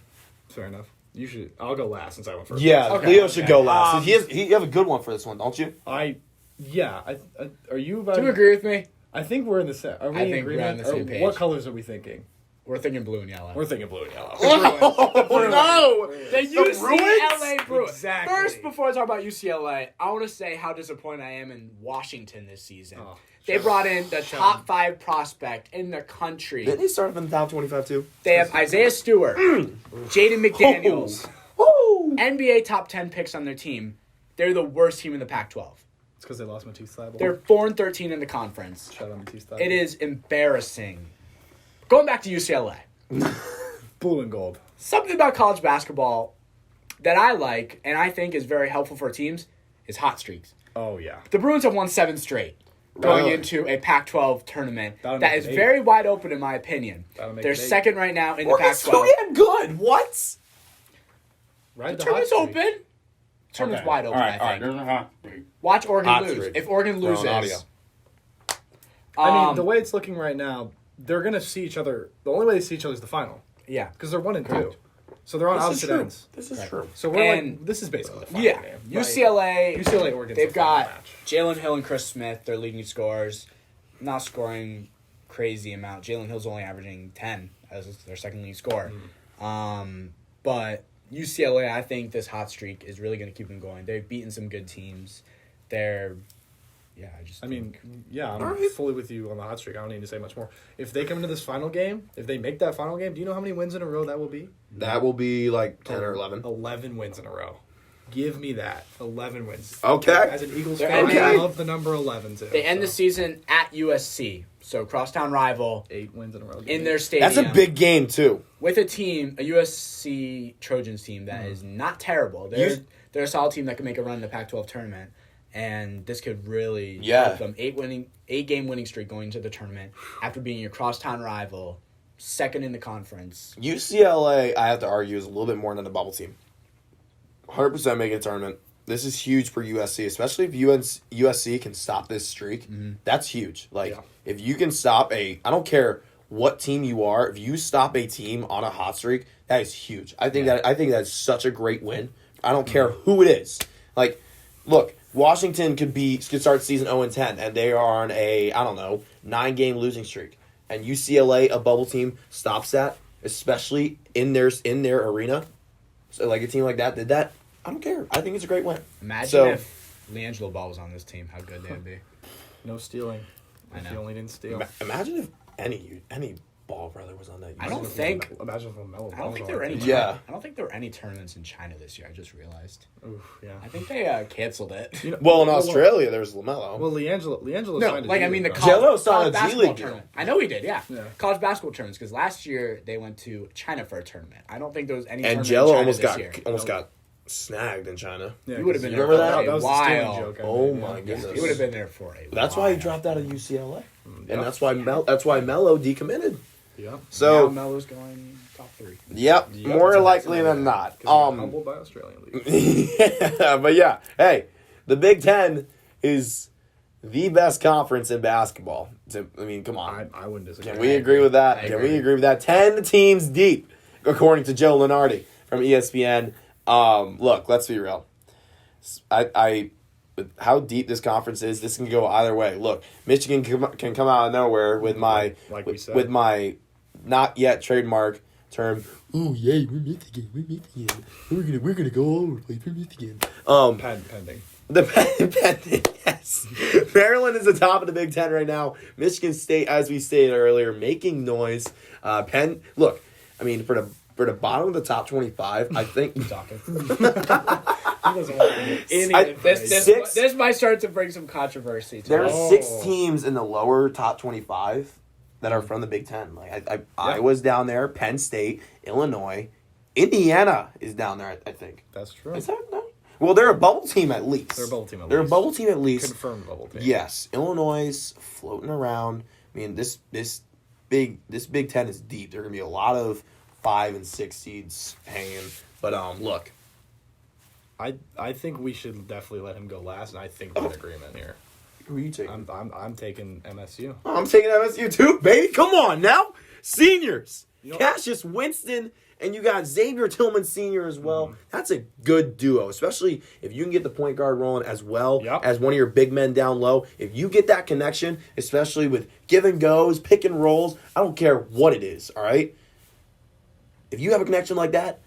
Speaker 3: Fair enough. You should. I'll go last since I went first.
Speaker 1: Yeah, Leo should go last. You have a good one for this one, don't you?
Speaker 3: Are you about?
Speaker 2: Do you agree with me?
Speaker 3: I think we're in the same. Are we in agreement?
Speaker 2: We're on the same page.
Speaker 3: What colors are we thinking?
Speaker 2: We're thinking blue and yellow.
Speaker 3: We're thinking blue and yellow.
Speaker 1: No!
Speaker 2: The UCLA Bruins.
Speaker 3: Exactly.
Speaker 2: First, before I talk about UCLA, I want to say how disappointed I am in Washington this season. They brought in the top 5 prospect in the country.
Speaker 1: Didn't he start up in the top 25 too?
Speaker 2: They have Isaiah Stewart, Jaden McDaniels, NBA top 10 picks on their team. They're the worst team in the Pac-12.
Speaker 3: It's because they lost Matisse Thybulle.
Speaker 2: They're 4-13 in the conference.
Speaker 3: Shout out Matisse Thybulle.
Speaker 2: It is embarrassing. Going back to UCLA.
Speaker 3: Blue and gold.
Speaker 2: Something about college basketball that I like and I think is very helpful for teams is hot streaks.
Speaker 3: Oh, yeah.
Speaker 2: The Bruins have won 7 straight going into a Pac-12 tournament that is very wide open in my opinion. They're second right now in the Pac-12.
Speaker 1: So good. What?
Speaker 3: Right,
Speaker 2: the tournament's open. Tournament's wide open, I think.
Speaker 1: There's a hot streak.
Speaker 2: Watch Oregon
Speaker 1: Hot
Speaker 2: lose.
Speaker 1: streak.
Speaker 2: If Oregon loses...
Speaker 3: I mean, the way it's looking right now, they're going to see each other. The only way they see each other is the final.
Speaker 2: Yeah.
Speaker 3: Because they're 1 and 2. So they're on opposite ends.
Speaker 1: This is true.
Speaker 3: So this is basically the final game.
Speaker 2: UCLA,
Speaker 3: Oregon.
Speaker 2: They've got Jalen Hill and Chris Smith, their leading scorers, not scoring crazy amount. Jalen Hill's only averaging 10 as their second leading scorer. But UCLA, I think this hot streak is really going to keep them going. They've beaten some good teams. I'm fully with you on the hot streak. I don't need to say much more. If they come into this final game, if they make that final game, do you know how many wins in a row that will be?
Speaker 1: That will be like 10 or 11.
Speaker 3: 11 wins in a row. Give me that. 11 wins.
Speaker 1: Okay.
Speaker 3: As an Eagles fan, I love the number 11 too.
Speaker 2: They end the season at USC, so crosstown rival.
Speaker 3: 8 wins in a row.
Speaker 2: In their stadium.
Speaker 1: That's a big game too.
Speaker 2: With a USC Trojans team that is not terrible. They're a solid team that can make a run in the Pac-12 tournament. And this could really help them. 8-game winning streak going into the tournament after being your crosstown rival, second in the conference.
Speaker 1: UCLA, I have to argue, is a little bit more than a bubble team. 100% making a tournament. This is huge for USC, especially if USC can stop this streak. That's huge. If you can stop I don't care what team you are, if you stop a team on a hot streak, that is huge. I think that's such a great win. I don't care who it is. Like, look, Washington could start the season 0-10, and they are on a 9-game losing streak, and UCLA, a bubble team, stops that, especially in their arena. So like a team like that did that. I don't care. I think it's a great win.
Speaker 2: Imagine if LiAngelo Ball was on this team, how good they would be.
Speaker 3: No stealing.
Speaker 2: I know.
Speaker 3: He only didn't steal.
Speaker 1: Imagine if any Ball brother was on that.
Speaker 2: I don't think.
Speaker 3: Imagine if Melo.
Speaker 2: I don't think there were any.
Speaker 1: Yeah.
Speaker 2: I don't think there were any tournaments in China this year. I just realized.
Speaker 3: Oof, yeah.
Speaker 2: I think they canceled it.
Speaker 3: You know,
Speaker 1: Well, in Australia, there's LaMelo.
Speaker 3: Well, LiAngelo
Speaker 2: No,
Speaker 3: signed a
Speaker 2: like
Speaker 3: G
Speaker 2: I mean the
Speaker 3: League
Speaker 2: college
Speaker 1: signed a G
Speaker 2: basketball
Speaker 1: League deal.
Speaker 2: tournament. I know he did, yeah.
Speaker 3: Yeah.
Speaker 2: College basketball tournaments because last year they went to China for a tournament. I don't think there was any.
Speaker 1: And
Speaker 2: tournament
Speaker 1: Jello
Speaker 2: in China
Speaker 1: almost
Speaker 2: this
Speaker 1: got
Speaker 2: year.
Speaker 1: snagged in China.
Speaker 3: Yeah,
Speaker 2: You would have been
Speaker 1: You
Speaker 2: there
Speaker 1: remember
Speaker 2: for
Speaker 1: that?
Speaker 2: a
Speaker 3: That was a
Speaker 2: while.
Speaker 3: stealing joke.
Speaker 1: Oh my goodness.
Speaker 2: He would have been there for a
Speaker 1: That's why
Speaker 2: while.
Speaker 1: he dropped out of UCLA, and
Speaker 3: Yep.
Speaker 1: that's why Melo decommitted.
Speaker 3: Yeah.
Speaker 1: So
Speaker 2: now Melo's going top 3.
Speaker 1: Yep, more likely than not.
Speaker 3: Humbled by Australian League.
Speaker 1: Yeah, but yeah, hey, the Big Ten is the best conference in basketball. I mean, come on.
Speaker 3: I wouldn't disagree.
Speaker 1: Can we agree with that?
Speaker 2: I
Speaker 1: Can
Speaker 2: agree.
Speaker 1: we agree with that? 10 teams deep, according to Joe Lenardi from ESPN. Look, let's be real. How deep this conference is, this can go either way. Look, Michigan can come out of nowhere with my
Speaker 3: Like we said.
Speaker 1: with my not yet trademark term. Oh yeah, we're Michigan. We're gonna go over the place. We're Michigan.
Speaker 3: Pending.
Speaker 1: The pending, yes. Maryland is the top of the Big Ten right now. Michigan State, as we stated earlier, making noise. Look, I mean, for the bottom of the top 25, I think.
Speaker 3: Talking. He doesn't want any
Speaker 1: Six-
Speaker 2: This might start to bring some controversy. To
Speaker 1: There's
Speaker 2: it.
Speaker 1: 6 teams in the lower top 25 that are from the Big Ten. Like I was down there. Penn State, Illinois, Indiana is down there. I think.
Speaker 3: That's true.
Speaker 1: Is that no? Well, they're a bubble team at least.
Speaker 3: They're a bubble team at
Speaker 1: They're
Speaker 3: least.
Speaker 1: a bubble team at least.
Speaker 3: Confirmed bubble team.
Speaker 1: Yes, Illinois is floating around. I mean, this Big Ten is deep. There are gonna be a lot of 5 and 6 seeds hanging. But look,
Speaker 3: I think we should definitely let him go last, and I think we're in agreement here.
Speaker 1: who are you taking?
Speaker 3: I'm taking MSU.
Speaker 1: I'm taking MSU too, baby. Come on now, seniors.
Speaker 3: You know-
Speaker 1: Cassius Winston, and you got Xavier Tillman Sr. as well. That's a good duo, especially if you can get the point guard rolling as well
Speaker 3: Yep.
Speaker 1: as one of your big men down low. If you get that connection, especially with give and goes, pick and rolls, I don't care what it is, all right? If you have a connection like that,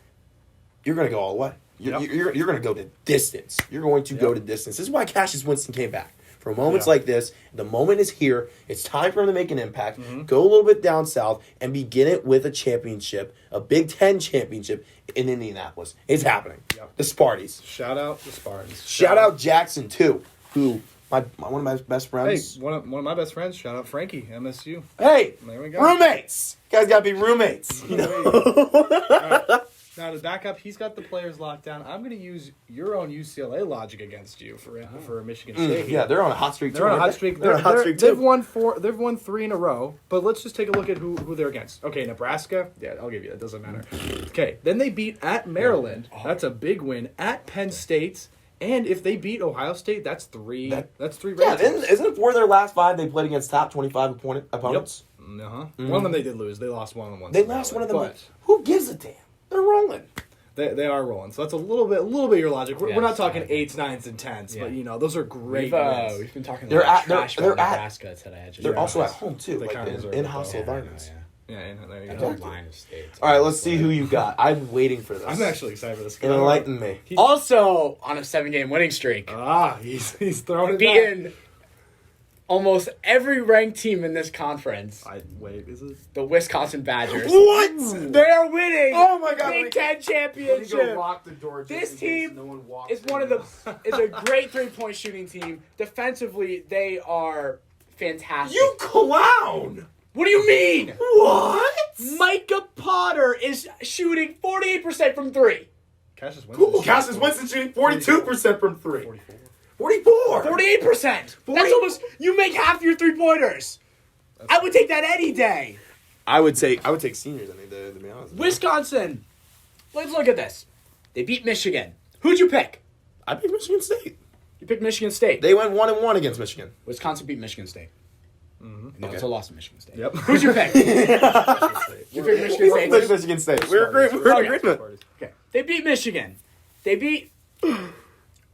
Speaker 1: you're going to go all the way. You're going to go to distance. You're going to go to distance. This is why Cassius Winston came back. For moments like this, the moment is here. It's time for him to make an impact. Go a little bit down south and begin it with a championship, a Big Ten championship in Indianapolis. It's happening.
Speaker 3: Yep.
Speaker 1: The Sparties.
Speaker 3: Shout out the Spartans.
Speaker 1: Shout out Jackson too, who one of my best
Speaker 3: Hey,
Speaker 1: friends.
Speaker 3: one of my best friends. Shout out Frankie, MSU.
Speaker 1: Hey,
Speaker 3: There we go.
Speaker 1: roommates. You guys gotta be roommates. You know?
Speaker 3: Now to back up, he's got the players locked down. I'm going to use your own UCLA logic against you for Michigan State.
Speaker 1: Yeah, they're on a hot streak too.
Speaker 3: They're on a
Speaker 1: aren't
Speaker 3: hot
Speaker 1: they?
Speaker 3: streak.
Speaker 1: They're on a hot streak
Speaker 3: They've
Speaker 1: too.
Speaker 3: won 4. They've won 3 in a row. But let's just take a look at who they're against. Okay, Nebraska. Yeah, I'll give you. It doesn't matter. Okay, then they beat at Maryland. That's a big win. At Penn State, and if they beat Ohio State, that's 3. That's 3.
Speaker 1: Yeah,
Speaker 3: rankings.
Speaker 1: isn't it 4 of their last 5 they played against top 25 opponents?
Speaker 3: Uh-huh. One of them they did lose. They lost one on one.
Speaker 1: They lost one of them.
Speaker 3: But
Speaker 1: Who gives a damn? They're rolling.
Speaker 3: they are rolling. So that's a little bit your logic. We're
Speaker 2: Yeah,
Speaker 3: not talking
Speaker 2: sorry.
Speaker 3: 8s, 9s, and 10s,
Speaker 2: Yeah.
Speaker 3: but those are great wins.
Speaker 2: We've been talking
Speaker 1: They're
Speaker 2: about
Speaker 1: at- they're-
Speaker 2: trash
Speaker 1: they're
Speaker 2: about
Speaker 1: at-
Speaker 2: Nebraska today. I just
Speaker 1: They're also at
Speaker 2: realized.
Speaker 1: home too,
Speaker 3: They
Speaker 1: like
Speaker 3: kinda deserve
Speaker 1: in
Speaker 3: it,
Speaker 1: hostile
Speaker 2: Yeah,
Speaker 1: environments.
Speaker 3: Yeah, and there you
Speaker 2: I
Speaker 3: go.
Speaker 2: know Ohio State.
Speaker 1: All right, let's see who you got. I'm waiting for this.
Speaker 3: I'm actually excited for this.
Speaker 1: Enlighten me.
Speaker 2: Also on a 7-game winning streak,
Speaker 3: He's throwing it back.
Speaker 2: beating almost every ranked team in this conference.
Speaker 3: Wait, is it?
Speaker 2: The Wisconsin Badgers.
Speaker 1: What?
Speaker 2: They're winning.
Speaker 1: Oh my God,
Speaker 2: Big
Speaker 1: wait.
Speaker 2: Ten championship.
Speaker 1: lock the door.
Speaker 2: This team is one of the is a great 3-point shooting team. Defensively, they are fantastic.
Speaker 1: You clown!
Speaker 2: What do you mean?
Speaker 1: What?
Speaker 2: Micah Potter is shooting 48% from 3.
Speaker 3: Cassius Winston.
Speaker 1: Cool. Cassius Winston shooting 42% from 3.
Speaker 3: 44.
Speaker 1: 44.
Speaker 2: 48%. That's almost you make half your 3-pointers. I would take that any day.
Speaker 1: I would take seniors. I think to be honest.
Speaker 2: Wisconsin. Let's look at this. They beat Michigan. Who'd you pick?
Speaker 1: I picked Michigan State.
Speaker 2: You picked Michigan State.
Speaker 1: They went 1-1 against Michigan.
Speaker 2: Wisconsin beat Michigan State. No,
Speaker 1: Okay.
Speaker 2: it's a loss to Michigan State.
Speaker 3: Yep.
Speaker 2: Who's your pick? You pick Michigan State.
Speaker 1: Pick Michigan State. We're in agreement.
Speaker 2: Okay. They beat Michigan. They beat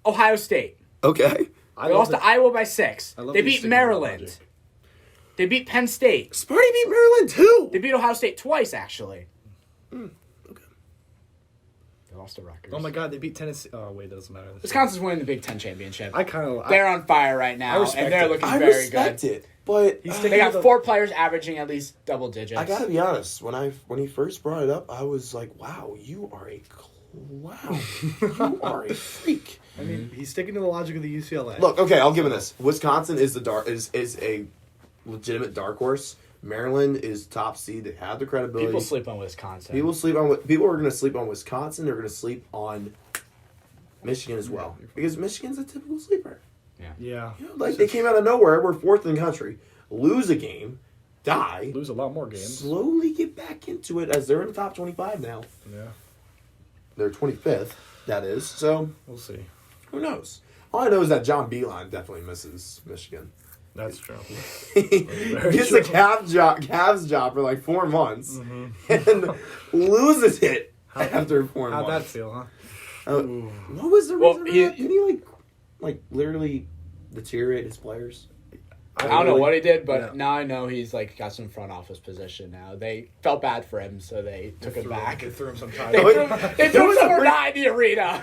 Speaker 2: Ohio State.
Speaker 1: Okay.
Speaker 2: They lost to Iowa by 6.
Speaker 3: love
Speaker 2: They
Speaker 3: these
Speaker 2: beat
Speaker 3: sticking
Speaker 2: Maryland.
Speaker 3: logic.
Speaker 2: They beat Penn State.
Speaker 1: Sparty beat Maryland too.
Speaker 2: They beat Ohio State twice, actually.
Speaker 1: Okay.
Speaker 2: They lost to Rutgers.
Speaker 3: Oh my God, they beat Tennessee. Oh wait, doesn't matter.
Speaker 2: Wisconsin's winning the Big Ten championship.
Speaker 3: I kind of.
Speaker 2: They're on fire right now,
Speaker 3: respect
Speaker 2: and they're
Speaker 3: it.
Speaker 2: looking
Speaker 1: I
Speaker 2: very
Speaker 1: respect
Speaker 2: good.
Speaker 1: it, but
Speaker 2: They got 4 players averaging at least double digits.
Speaker 1: I gotta be honest. When he first brought it up, I was like, "Wow, you are a clown. You are a freak."
Speaker 3: I mean, he's sticking to the logic of the UCLA.
Speaker 1: Look, okay, I'll give him this. Wisconsin is is a legitimate dark horse. Maryland is top seed. They have the credibility.
Speaker 2: People sleep on Wisconsin.
Speaker 1: People are going to sleep on Wisconsin. They're going to sleep on Michigan as well because Michigan's a typical sleeper.
Speaker 3: Yeah.
Speaker 1: You know, like they came out of nowhere. We're 4th in the country. Lose a game, die,
Speaker 3: Lose a lot more games.
Speaker 1: slowly get back into it as they're in the top 25 now.
Speaker 3: Yeah.
Speaker 1: They're 25th. That is. So
Speaker 3: We'll see.
Speaker 1: who knows? All I know is that John Beeline definitely misses Michigan.
Speaker 3: That's true.
Speaker 1: He gets a Cavs job for like 4 months and loses it after 4 months.
Speaker 3: How'd that feel, huh?
Speaker 1: What was the reason?
Speaker 2: Well,
Speaker 1: for that? Didn't he like literally deteriorate his players?
Speaker 2: I don't know what he did, but
Speaker 3: Yeah.
Speaker 2: now I know he's got some front office position now. They felt bad for him, so they took him back.
Speaker 3: They threw him some
Speaker 2: They
Speaker 3: time.
Speaker 2: threw him somewhere not in the arena.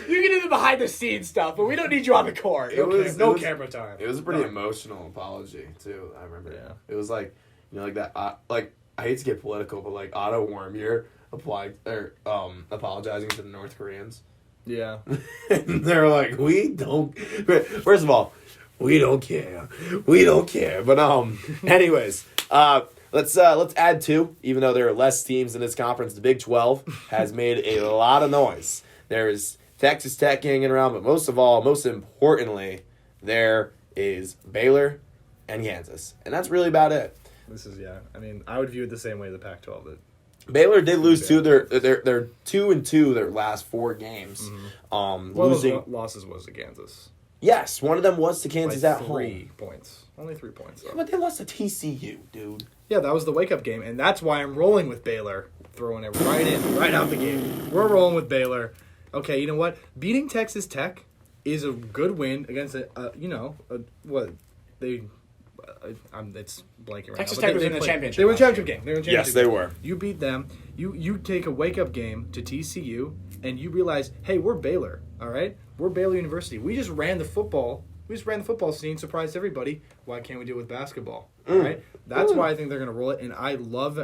Speaker 2: You can do the behind the scenes stuff, but we don't need you on the court.
Speaker 3: No camera time.
Speaker 1: It was a pretty emotional apology too. I remember.
Speaker 3: Yeah.
Speaker 1: It was like like that. Like I hate to get political, but like Otto Warmbier apologizing to the North Koreans.
Speaker 3: Yeah.
Speaker 1: And they're like, we don't. First of all, we don't care. We don't care. But anyways, let's add 2. Even though there are less teams in this conference, the Big 12 has made a lot of noise. There is Texas Tech hanging around, but most importantly, there is Baylor and Kansas, and that's really about it.
Speaker 3: This is I mean, I would view it the same way the Pac-12 did.
Speaker 1: Baylor did lose 2. They're 2-2 their last 4 games.
Speaker 3: One
Speaker 1: Losing.
Speaker 3: of those losses was to Kansas.
Speaker 1: Yes, one of them was to Kansas
Speaker 3: Like
Speaker 1: at
Speaker 3: 3
Speaker 1: home.
Speaker 3: points. Only 3 points, though.
Speaker 1: But they lost to TCU, dude.
Speaker 3: Yeah, that was the wake-up game, and that's why I'm rolling with Baylor. Throwing it right out the game. We're rolling with Baylor. Okay, you know what? Beating Texas Tech is a good win against it's blanking right
Speaker 2: Texas
Speaker 3: now.
Speaker 2: Tech
Speaker 3: but
Speaker 2: was in the
Speaker 3: played-
Speaker 2: championship
Speaker 3: They were in
Speaker 2: last
Speaker 3: championship
Speaker 2: year.
Speaker 3: game. They were in
Speaker 1: Yes,
Speaker 3: championship
Speaker 1: they
Speaker 3: game.
Speaker 1: were.
Speaker 3: You beat them. You take a wake-up game to TCU, and you realize, hey, we're Baylor, all right? We're Baylor University. We just ran the football. We just ran the football scene, surprised everybody. Why can't we do it with basketball? All right? That's why I think they're going to roll it, and I love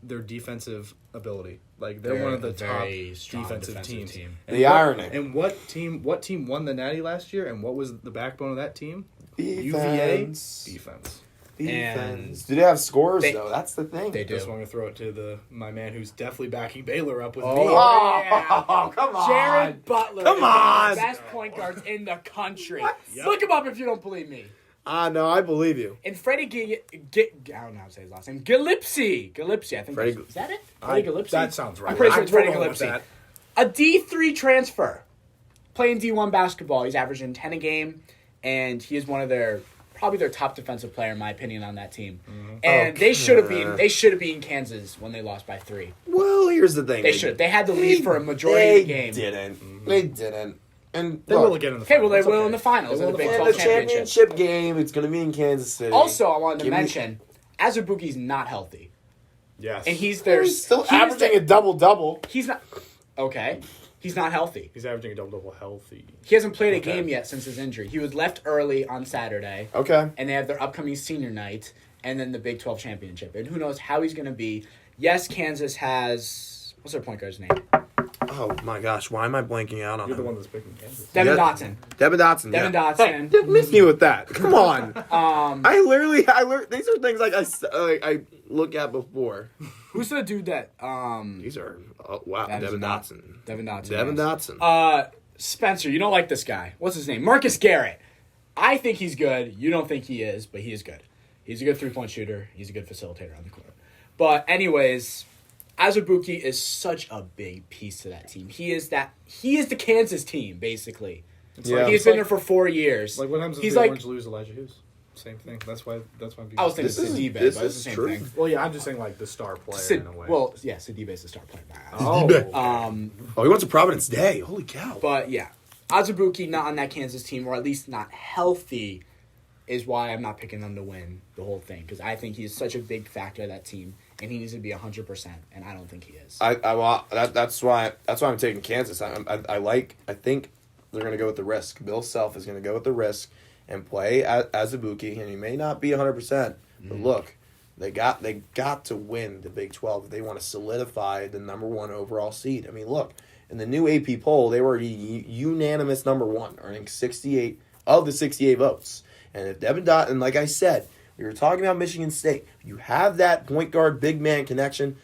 Speaker 3: their defensive ability. Like they're one of the top
Speaker 2: very strong
Speaker 3: defensive teams.
Speaker 2: team.
Speaker 3: And
Speaker 1: The irony.
Speaker 3: And what team won the Natty last year? And what was the backbone of that team?
Speaker 1: Defense.
Speaker 3: UVA defense.
Speaker 1: Defense. Do they have scores though? That's the thing.
Speaker 2: They do.
Speaker 3: Just want to throw it to my man who's definitely backing Baylor up with
Speaker 2: Oh,
Speaker 3: me.
Speaker 1: Oh, come on.
Speaker 2: Jared Butler
Speaker 1: Come
Speaker 2: is one of
Speaker 1: on.
Speaker 2: the best point guards in the country. Look him up if you don't believe me.
Speaker 1: No, I believe you.
Speaker 2: And Freddie I don't know how to say his last name. Gillespie, I think.
Speaker 1: Freddie-
Speaker 2: Is that it? Freddie Gillespie?
Speaker 3: That sounds right.
Speaker 2: I'm pretty sure it's Freddie
Speaker 3: rolling with
Speaker 2: Gillespie.
Speaker 3: that.
Speaker 2: A D3 transfer. Playing D1 basketball. He's averaging 10 a game. And he is probably their top defensive player, in my opinion, on that team. And they should have beaten Kansas when they lost by 3.
Speaker 1: Well, here's the thing.
Speaker 2: They should. They had the lead for a majority of the game.
Speaker 1: They didn't. And
Speaker 3: They will again in the
Speaker 2: Okay,
Speaker 3: finals.
Speaker 2: well, they
Speaker 3: It's
Speaker 2: will
Speaker 3: okay.
Speaker 2: in the finals
Speaker 3: They
Speaker 2: of
Speaker 3: will
Speaker 2: the
Speaker 3: in
Speaker 2: Big
Speaker 3: the
Speaker 2: 12
Speaker 1: the
Speaker 2: championship.
Speaker 1: championship game, it's going to be in Kansas City.
Speaker 2: Also, I wanted to
Speaker 1: Give me-
Speaker 2: mention, Azubuike's not healthy.
Speaker 3: Yes.
Speaker 2: And he's their...
Speaker 1: He's still
Speaker 2: he's
Speaker 1: averaging a double-double.
Speaker 2: He's not... Okay. He's not healthy.
Speaker 3: He's averaging a double-double healthy.
Speaker 2: He hasn't played a game yet since his injury. He was left early on Saturday.
Speaker 1: Okay.
Speaker 2: And they have their upcoming senior night and then the Big 12 championship. And who knows how he's going to be. Yes, Kansas has... What's their point guard's name?
Speaker 1: Oh, my gosh. Why am I blanking out on
Speaker 3: You're the
Speaker 1: him?
Speaker 3: one that's picking Kansas.
Speaker 2: Devin
Speaker 1: Yeah.
Speaker 2: Dotson.
Speaker 1: Devin Dotson.
Speaker 2: Devin
Speaker 1: yeah.
Speaker 2: Dotson.
Speaker 1: Don't miss me with that. Come on. I learned. These are things like I look at before.
Speaker 2: Who's the dude that...
Speaker 1: These are wow.
Speaker 2: That is
Speaker 1: Devin
Speaker 2: not-
Speaker 1: Dotson.
Speaker 2: Devin Dotson.
Speaker 1: Devin
Speaker 2: yes.
Speaker 1: Dotson.
Speaker 2: Spencer, you don't like this guy. What's his name? Marcus Garrett. I think he's good. You don't think he is, but he is good. He's a good three-point shooter. He's a good facilitator on the court. But anyways, Azubuike is such a big piece to that team. He is the Kansas team, basically.
Speaker 1: Yeah.
Speaker 2: He's been there for 4 years.
Speaker 3: Like what happens if
Speaker 2: He's
Speaker 3: the
Speaker 2: like
Speaker 3: Orange lose Elijah Hughes? Same thing. That's why.
Speaker 2: I was thinking
Speaker 1: This is-
Speaker 2: Sidibe, but
Speaker 1: this
Speaker 2: it's the
Speaker 1: is
Speaker 2: same
Speaker 1: true.
Speaker 2: thing.
Speaker 3: Well, yeah, I'm just saying like the star player in a way.
Speaker 2: Well, yeah, Sidibe is the star player.
Speaker 3: oh,
Speaker 1: Sidibe.
Speaker 2: Um,
Speaker 1: he went to Providence Day. Holy cow.
Speaker 2: but yeah, Azubuike not on that Kansas team, or at least not healthy, is why I'm not picking them to win the whole thing. Because I think he's such a big factor of that team, and he needs to be 100%, and I don't think he is.
Speaker 1: That's why I'm taking Kansas. I think they're going to go with the risk. Bill Self is going to go with the risk and play as a Buki, and he may not be 100%. But look, they got to win the Big 12 if they want to solidify the number 1 overall seed. I mean, look, in the new AP poll, they were unanimous number 1, earning 68 of the 68 votes. And if Devin Dot, and like I said, we were talking about Michigan State. You have that point guard big man connection.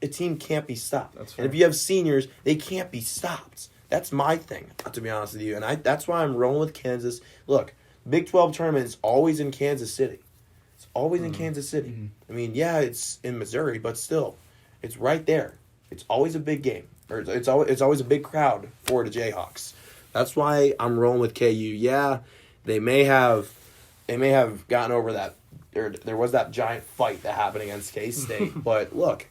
Speaker 1: A team can't be stopped.
Speaker 3: That's
Speaker 1: and if
Speaker 3: fair.
Speaker 1: you have seniors, they can't be stopped. That's my thing, to be honest with you. And that's why I'm rolling with Kansas. Look, Big 12 tournament is always in Kansas City. It's always in Kansas City.
Speaker 2: Mm-hmm.
Speaker 1: I mean, yeah, it's in Missouri, but still, it's right there. It's always a big game, or it's always a big crowd for the Jayhawks. That's why I'm rolling with KU. Yeah, they may have gotten over that. There was that giant fight that happened against K-State, but look,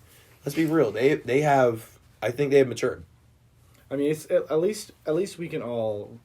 Speaker 1: let's be real. They have. I think they have matured.
Speaker 3: I mean, it's at least we can all,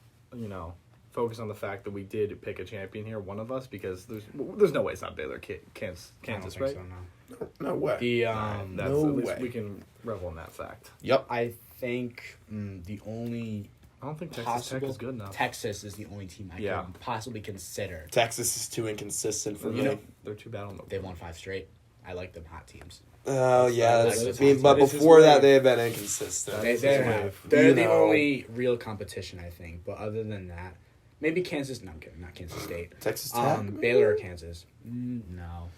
Speaker 3: focus on the fact that we did pick a champion here, one of us, because there's no way it's not Baylor, Kansas,
Speaker 2: I don't think
Speaker 3: right?
Speaker 2: so, no.
Speaker 1: No way.
Speaker 2: The
Speaker 3: That's
Speaker 1: No
Speaker 3: at least
Speaker 1: way.
Speaker 3: we can revel in that fact.
Speaker 1: Yep.
Speaker 2: I think the only
Speaker 3: I don't think Texas Tech is good enough.
Speaker 2: Texas is the only team I
Speaker 3: Yeah.
Speaker 2: could possibly consider.
Speaker 1: Texas is too inconsistent for
Speaker 3: You
Speaker 1: me.
Speaker 3: know, they're too bad on the.
Speaker 2: They've won 5 straight. I like them hot teams.
Speaker 1: Oh yeah,
Speaker 3: That's-
Speaker 1: that's,
Speaker 3: that's-
Speaker 1: I mean, but
Speaker 3: this is
Speaker 1: before
Speaker 3: where-
Speaker 1: that they have been inconsistent.
Speaker 3: That is
Speaker 2: They're
Speaker 3: wave.
Speaker 2: they're
Speaker 1: You
Speaker 2: the
Speaker 1: know.
Speaker 2: only real competition, I think. But other than that, maybe Kansas. No, I'm kidding. Not Kansas State.
Speaker 1: Texas Tech.
Speaker 2: Baylor or Kansas. No.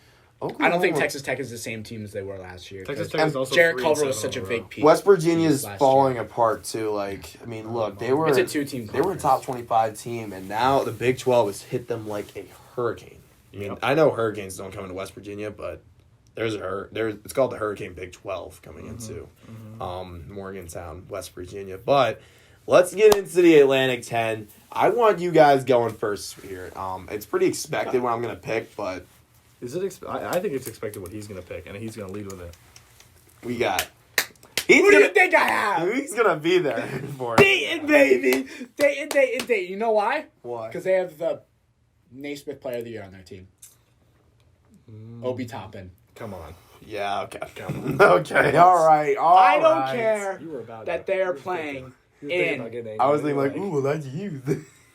Speaker 2: I don't think Texas Tech is the same team as they were last year.
Speaker 3: Texas
Speaker 2: 'cause
Speaker 3: Tech is also
Speaker 2: Jarrett
Speaker 3: 3-7
Speaker 2: Culver was such a
Speaker 3: in row.
Speaker 2: big piece.
Speaker 1: West Virginia's
Speaker 2: last
Speaker 1: falling
Speaker 2: year.
Speaker 1: apart too. Like, I mean, look, they were
Speaker 2: It's a 2-team
Speaker 1: They were a
Speaker 2: conference.
Speaker 1: top 25 team, and now the Big 12 has hit them like a hurricane. I mean,
Speaker 3: Yep.
Speaker 1: I know hurricanes don't come into West Virginia, but it's called the Hurricane Big 12 coming into Morgantown, West Virginia. But let's get into the Atlantic 10. I want you guys going first here. It's pretty expected what I'm going to pick, but
Speaker 3: Is it? I think it's expected what he's going to pick, and he's going to lead with it.
Speaker 1: we got.
Speaker 2: Who do you think I have?
Speaker 1: He's going to be there for it.
Speaker 2: Dayton, baby. Dayton. You know why?
Speaker 1: Why?
Speaker 2: Because they have the Naismith Player of the Year on their team. Obi Toppin.
Speaker 3: Come on.
Speaker 1: Yeah, okay.
Speaker 3: Come
Speaker 1: Okay, all right.
Speaker 2: I don't care
Speaker 3: You were about
Speaker 2: that
Speaker 3: to.
Speaker 2: they are
Speaker 3: You were
Speaker 2: playing
Speaker 3: thinking- you were thinking about
Speaker 2: in.
Speaker 3: getting
Speaker 1: I was
Speaker 3: angry,
Speaker 1: thinking like, ooh, well, that's you.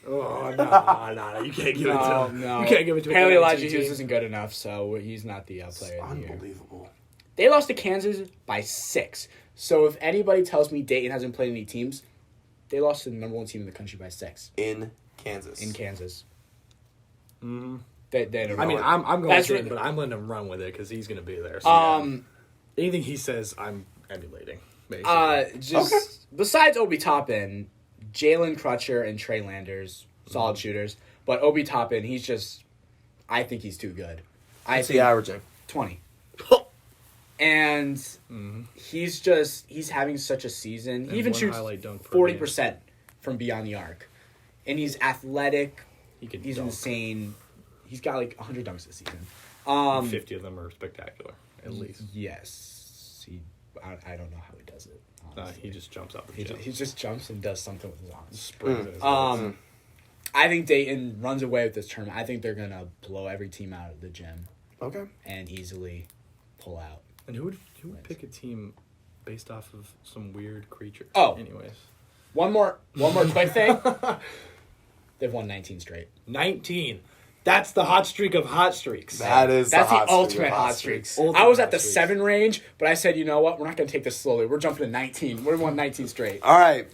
Speaker 3: Oh no! You can't give it to him.
Speaker 2: No.
Speaker 3: You can't give it to
Speaker 2: Apparently
Speaker 3: an
Speaker 2: Elijah
Speaker 3: 18
Speaker 2: Hughes
Speaker 3: team.
Speaker 2: isn't good enough, so he's not the player of the year.
Speaker 1: Unbelievable.
Speaker 2: They lost to Kansas by 6. So if anybody tells me Dayton hasn't played any teams, they lost to the number 1 team in the country by 6
Speaker 1: In Kansas.
Speaker 2: in Kansas.
Speaker 3: Mhm.
Speaker 2: They don't
Speaker 3: I mean,
Speaker 2: know.
Speaker 3: I'm going
Speaker 2: That's
Speaker 3: to,
Speaker 2: what-
Speaker 3: but I'm letting him run with it because he's going to be there. So anything he says, I'm emulating. Basically.
Speaker 2: Just besides Obi Toppin, Jalen Crutcher and Trey Landers, solid shooters. But Obi Toppin, I think he's too good. I
Speaker 1: What's
Speaker 2: think
Speaker 1: he averaging?
Speaker 2: 20. And he's having such a season.
Speaker 3: And
Speaker 2: He even
Speaker 3: one
Speaker 2: shoots
Speaker 3: highlight dunk per
Speaker 2: 40% from beyond the arc. And he's athletic.
Speaker 3: he could
Speaker 2: He's
Speaker 3: dunk.
Speaker 2: insane. He's got like 100 dunks this season.
Speaker 3: 50 of them are spectacular, at least.
Speaker 2: Yes. I don't know how he does it. honestly.
Speaker 3: He just jumps out the
Speaker 2: He
Speaker 3: gym.
Speaker 2: just jumps and does something with his arms.
Speaker 3: Springs in his legs.
Speaker 2: I think Dayton runs away with this tournament. I think they're gonna blow every team out of the gym
Speaker 1: Okay.
Speaker 2: and easily pull out.
Speaker 3: And who would pick a team based off of some weird creature?
Speaker 2: Oh.
Speaker 3: Anyways.
Speaker 2: One more quick thing. They've won 19 straight.
Speaker 3: 19. That's the hot streak of hot streaks.
Speaker 2: That's
Speaker 1: That's
Speaker 2: the
Speaker 1: hot streak
Speaker 2: ultimate
Speaker 1: of
Speaker 2: hot
Speaker 1: streaks.
Speaker 2: streaks.
Speaker 3: Ultimate
Speaker 2: I was at
Speaker 3: hot
Speaker 2: the
Speaker 3: streaks.
Speaker 2: 7 range, but I said, you know what? We're not gonna take this slowly. We're jumping to 19. We're won 19 straight.
Speaker 1: All right.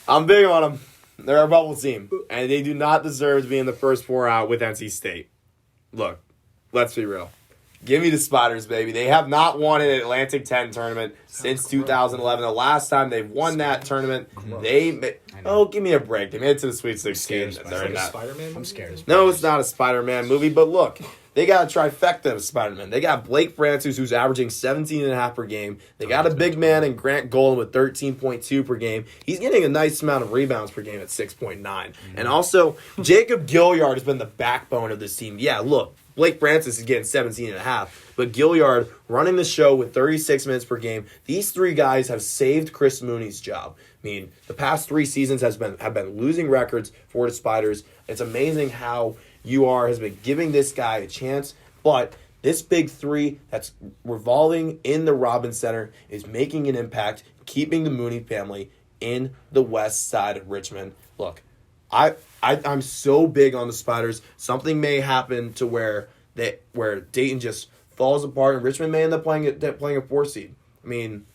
Speaker 1: I'm big on them. They're a bubble team, and they do not deserve to be in the first 4 out with NC State. Look, let's be real. Give me the Spiders, baby. They have not won an Atlantic 10 tournament since 2011. The last time they've won that tournament, give me a break. They made it to the Sweet 16.
Speaker 2: scared of
Speaker 1: They're in
Speaker 3: Like a
Speaker 1: that.
Speaker 3: Spider-Man
Speaker 2: I'm
Speaker 3: movie?
Speaker 2: scared as
Speaker 1: No, it's not a Spider-Man movie, but look, They got a trifecta of Spider-Man. They got Blake Francis, who's averaging 17.5 per game. They got a big man in Grant Golden with 13.2 per game. He's getting a nice amount of rebounds per game at 6.9. And also, Jacob Gilliard has been the backbone of this team. Yeah, look, Blake Francis is getting 17.5, but Gilliard running the show with 36 minutes per game. These three guys have saved Chris Mooney's job. I mean, the past 3 seasons have been losing records for the Spiders. It's amazing how UR has been giving this guy a chance, but this big three that's revolving in the Robins Center is making an impact, keeping the Mooney family in the west side of Richmond. Look, I'm so big on the Spiders. Something may happen to where Dayton just falls apart and Richmond may end up playing a 4 seed. I mean,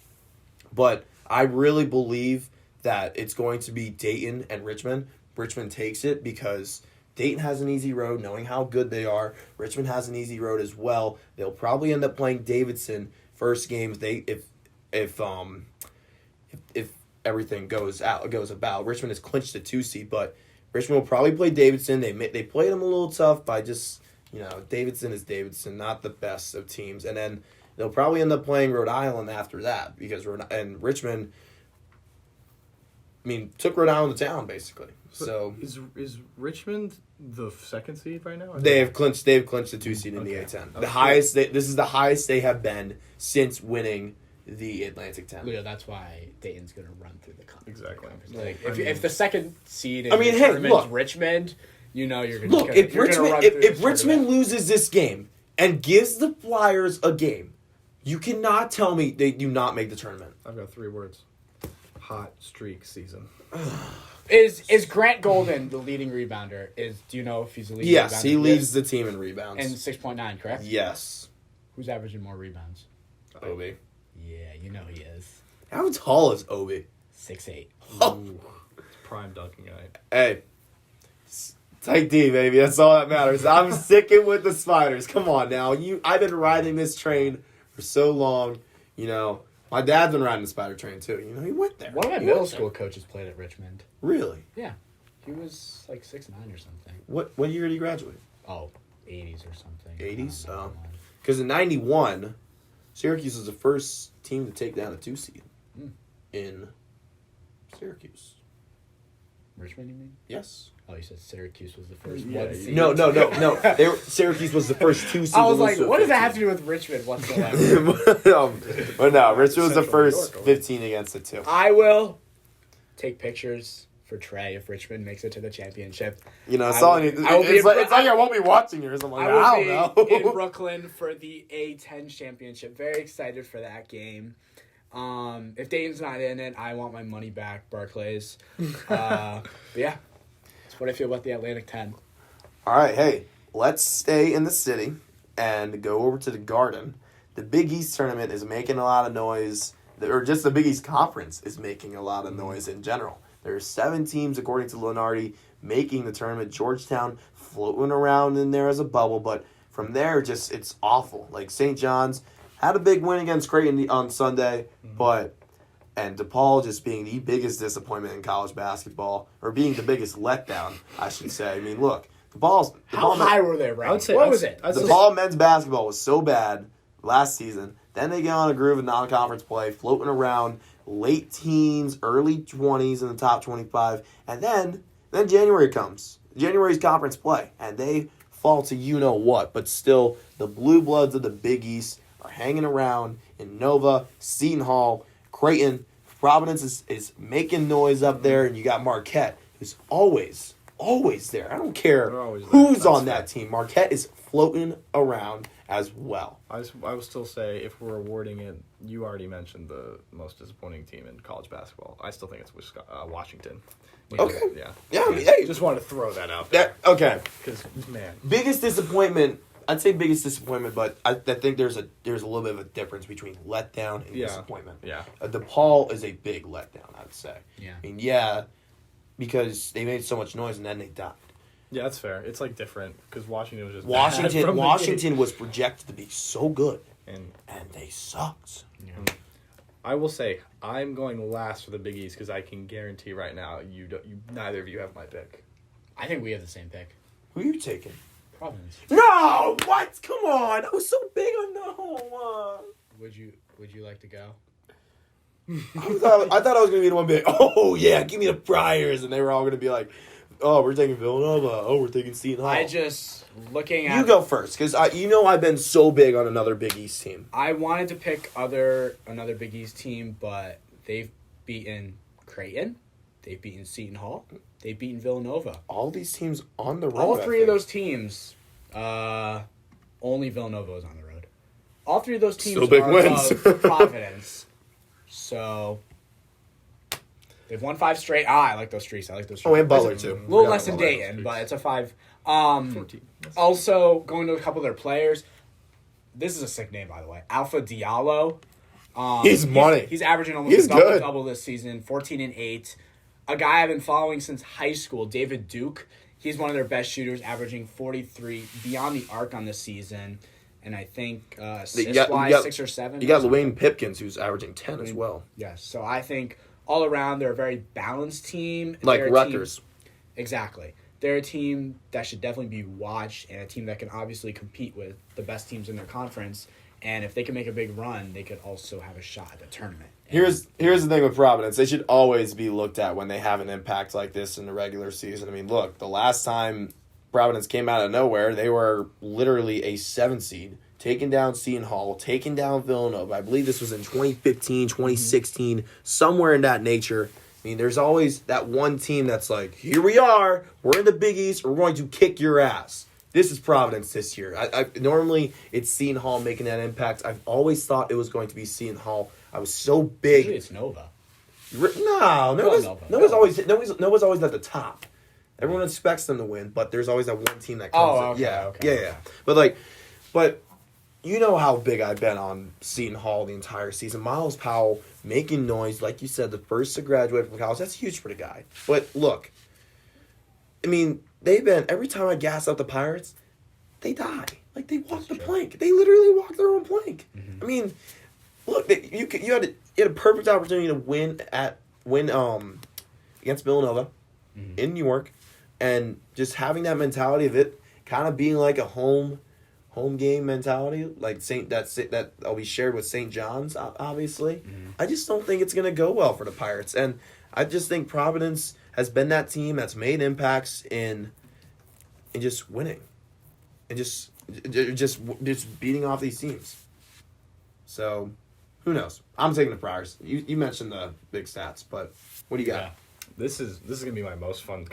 Speaker 1: but I really believe that it's going to be Dayton and Richmond. Richmond takes it because Dayton has an easy road, knowing how good they are. Richmond has an easy road as well. They'll probably end up playing Davidson first game if everything goes about. Richmond has clinched the 2 seed, but Richmond will probably play Davidson. They played them a little tough by just, Davidson is Davidson, not the best of teams. And then they'll probably end up playing Rhode Island after that because Richmond, took Rhode Island to town basically. So
Speaker 3: is Richmond the 2nd seed right now?
Speaker 1: They've clinched the 2 seed in the A10. The highest. This is the highest they have been since winning the Atlantic 10.
Speaker 2: Yeah, that's why Dayton's going to run through the conference.
Speaker 3: Exactly.
Speaker 2: Like, if the 2nd seed in the tournament is Richmond, you're going to
Speaker 1: look. If Richmond loses this game and gives the Flyers a game, you cannot tell me they do not make the tournament.
Speaker 3: I've got 3 words: hot streak season.
Speaker 2: Is Grant Golden the leading rebounder? Do you know if he's the leading rebounder?
Speaker 1: Yes, he leads the team in rebounds.
Speaker 2: And 6.9, correct?
Speaker 1: Yes.
Speaker 2: Who's averaging more rebounds?
Speaker 1: Obi.
Speaker 2: Yeah, you know he is.
Speaker 1: How tall is Obi?
Speaker 2: 6'8".
Speaker 1: Oh.
Speaker 3: Prime dunking guy.
Speaker 1: Hey. Tight D, baby. That's all that matters. I'm sticking with the Spiders. Come on now. I've been riding this train for so long. My dad's been riding the Spider train too. He went there.
Speaker 2: One of my middle school coaches played at Richmond.
Speaker 1: Really?
Speaker 2: Yeah. He was like 6'9" or something.
Speaker 1: What year did he graduate?
Speaker 2: Oh, 80s or something.
Speaker 1: 80s? Oh. Because in 91, Syracuse was the first team to take down a 2 seed in Syracuse.
Speaker 2: Richmond, you mean?
Speaker 1: Yes.
Speaker 2: Oh, you said Syracuse was the first
Speaker 3: Yeah,
Speaker 2: one seed.
Speaker 1: No. Syracuse was the first 2 seed.
Speaker 2: I was like, what does that have to do with Richmond whatsoever?
Speaker 1: But no, Richmond was the first 15 against the 2.
Speaker 2: I will take pictures for Trey if Richmond makes it to the championship.
Speaker 1: It's like I won't be watching yours. I'm like, I don't know.
Speaker 2: In Brooklyn for the A10 championship. Very excited for that game. If Dayton's not in it, I want my money back, Barclays. But yeah, that's what I feel about the Atlantic 10.
Speaker 1: All right, hey, let's stay in the city and go over to the Garden. The Big East tournament is making a lot of noise, or just the Big East Conference is making a lot of noise in general. There are 7 teams, according to Lenardi, making the tournament. Georgetown floating around in there as a bubble, but from there, it's awful. Like St. John's had a big win against Creighton on Sunday, and DePaul just being the biggest disappointment in college basketball, or being the biggest letdown, I should say. Look,
Speaker 2: How high were they ranked? What was it?
Speaker 1: DePaul men's basketball was so bad last season. Then they get on a groove of non-conference play, floating around late teens, early 20s in the top 25. And then January comes. January's conference play. And they fall to you-know-what. But still, the Blue Bloods of the Big East are hanging around in Nova, Seton Hall, Creighton. Providence is making noise up there. And you got Marquette, who's always there. I don't care who's on that team. Marquette is floating around as well.
Speaker 3: I will still say, if we're awarding it, you already mentioned the most disappointing team in college basketball. I still think it's Washington.
Speaker 1: Okay.
Speaker 3: Yeah.
Speaker 1: Hey,
Speaker 3: just wanted to throw that out there.
Speaker 1: Okay.
Speaker 3: Because, man.
Speaker 1: Biggest disappointment, I'd say biggest disappointment, but I think there's a little bit of a difference between letdown and disappointment.
Speaker 3: Yeah.
Speaker 1: DePaul is a big letdown, I'd say.
Speaker 2: Yeah.
Speaker 1: Because they made so much noise and then they died.
Speaker 3: Yeah, that's fair. It's Different because Washington was just
Speaker 1: Washington was projected to be so good, and they sucked.
Speaker 2: Yeah.
Speaker 3: I will say I'm going last for the Big East because I can guarantee right now you neither of you have my pick.
Speaker 2: I think we have the same pick.
Speaker 1: Who are you taking?
Speaker 2: Providence.
Speaker 1: No! What? Come on! I was so big on no.
Speaker 2: Would you like to go?
Speaker 1: I thought I was going to be the one big, oh, yeah, give me the Friars. And they were all going to be like, oh, we're taking Villanova. Oh, we're taking Seton Hall.
Speaker 2: Looking at...
Speaker 1: You go first, because I've been so big on another Big East team.
Speaker 2: I wanted to pick another Big East team, but they've beaten Creighton. They've beaten Seton Hall. They've beaten Villanova.
Speaker 1: All these teams on the road.
Speaker 2: All three of those teams, only Villanova is on the road. All three of those teams
Speaker 1: Still big
Speaker 2: are
Speaker 1: wins.
Speaker 2: of Providence. So they've won 5 straight. I like those streaks.
Speaker 1: Oh, and Butler, too.
Speaker 2: A little less than Dayton, but it's a 5.
Speaker 3: 14.
Speaker 2: Also, going to a couple of their players. This is a sick name, by the way. Alpha Diallo.
Speaker 1: He's money.
Speaker 2: He's averaging almost a double this season, 14 and 8. A guy I've been following since high school, David Duke. He's one of their best shooters, averaging 43 beyond the arc on this season. And I think assist-wise, 6 or 7.
Speaker 1: You got Luane Pipkins, who's averaging 10 as well.
Speaker 2: Yes. So I think all around they're a very balanced team.
Speaker 1: Like
Speaker 2: They're a
Speaker 1: Rutgers.
Speaker 2: Team, exactly. They're a team that should definitely be watched and a team that can obviously compete with the best teams in their conference. And if they can make a big run, they could also have a shot at the tournament.
Speaker 1: Here's the thing with Providence. They should always be looked at when they have an impact like this in the regular season. I mean, look, the last time Providence came out of nowhere, they were literally a 7 seed, taking down Seton Hall, taking down Villanova. I believe this was in 2015, 2016, somewhere in that nature. I mean, there's always that one team that's like, here we are, we're in the Big East, we're going to kick your ass. This is Providence this year. Normally, it's Seton Hall making that impact. I've always thought it was going to be Seton Hall. I was so big.
Speaker 2: Usually it's Nova.
Speaker 1: Nova's always at the top. Everyone expects them to win, but there's always that one team that comes. Yeah. But you know how big I've been on Seton Hall the entire season. Miles Powell making noise, like you said, the first to graduate from college. That's huge for the guy. But look, I mean, every time I gas up the Pirates, they die. Like, they walk the plank. They literally walk their own plank. Mm-hmm. I mean, look, you had a perfect opportunity to win against Villanova in New York, and just having that mentality of it kind of being like a home game mentality, like that I'll be shared with St. John's, obviously. Mm-hmm. I just don't think it's going to go well for the Pirates, and I just think Providence has been that team that's made impacts in just winning, and just beating off these teams. So, who knows? I'm taking the Friars. You mentioned the big stats, but what do you got?
Speaker 3: Yeah. This is gonna be my most fun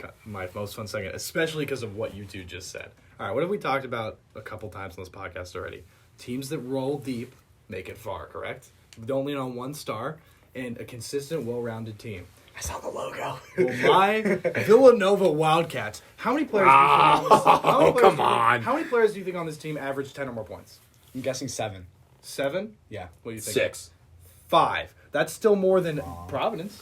Speaker 3: segment, especially because of what you two just said. All right, what have we talked about a couple times on this podcast already? Teams that roll deep make it far, correct? Don't lean on one star, and a consistent, well-rounded team.
Speaker 2: I saw the logo.
Speaker 3: Well, my Villanova Wildcats. How many players? How many players do you think on this team average 10 or more points?
Speaker 2: I'm guessing 7.
Speaker 3: 7?
Speaker 2: Yeah.
Speaker 3: What do you think?
Speaker 1: 6.
Speaker 3: 5. That's still more than Providence.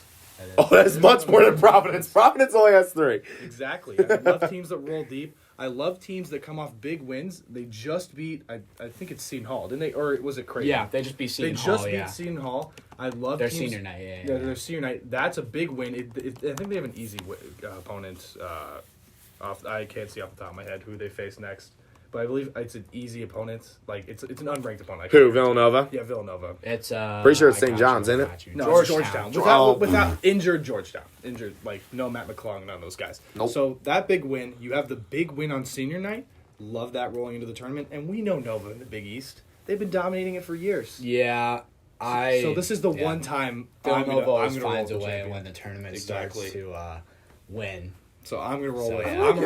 Speaker 1: Oh, that's much more than Providence. Providence only has 3.
Speaker 3: Exactly. I love teams that roll deep. I love teams that come off big wins. They just beat, I think it's Seton Hall, didn't they? Or was it Creighton?
Speaker 2: Yeah, they just beat Seton Hall.
Speaker 3: They just beat Seton Hall. I love
Speaker 2: their
Speaker 3: teams,
Speaker 2: senior night.
Speaker 3: Yeah, their senior night. That's a big win. I think they have an easy opponent. I can't see off the top of my head who they face next. But I believe it's an easy opponent. Like, it's an unranked opponent.
Speaker 1: Who, Villanova?
Speaker 3: Yeah, Villanova.
Speaker 2: It's
Speaker 1: pretty sure it's St. John's, isn't it?
Speaker 3: No, Georgetown. Without injured Georgetown. Injured, like, no Matt McClung, none of those guys. Nope. So that big win, you have the big win on senior night. Love that rolling into the tournament. And we know Nova in the Big East. They've been dominating it for years.
Speaker 2: Yeah.
Speaker 3: So this is the one time
Speaker 2: Villanova always finds a way when the tournament starts to win.
Speaker 3: So I'm gonna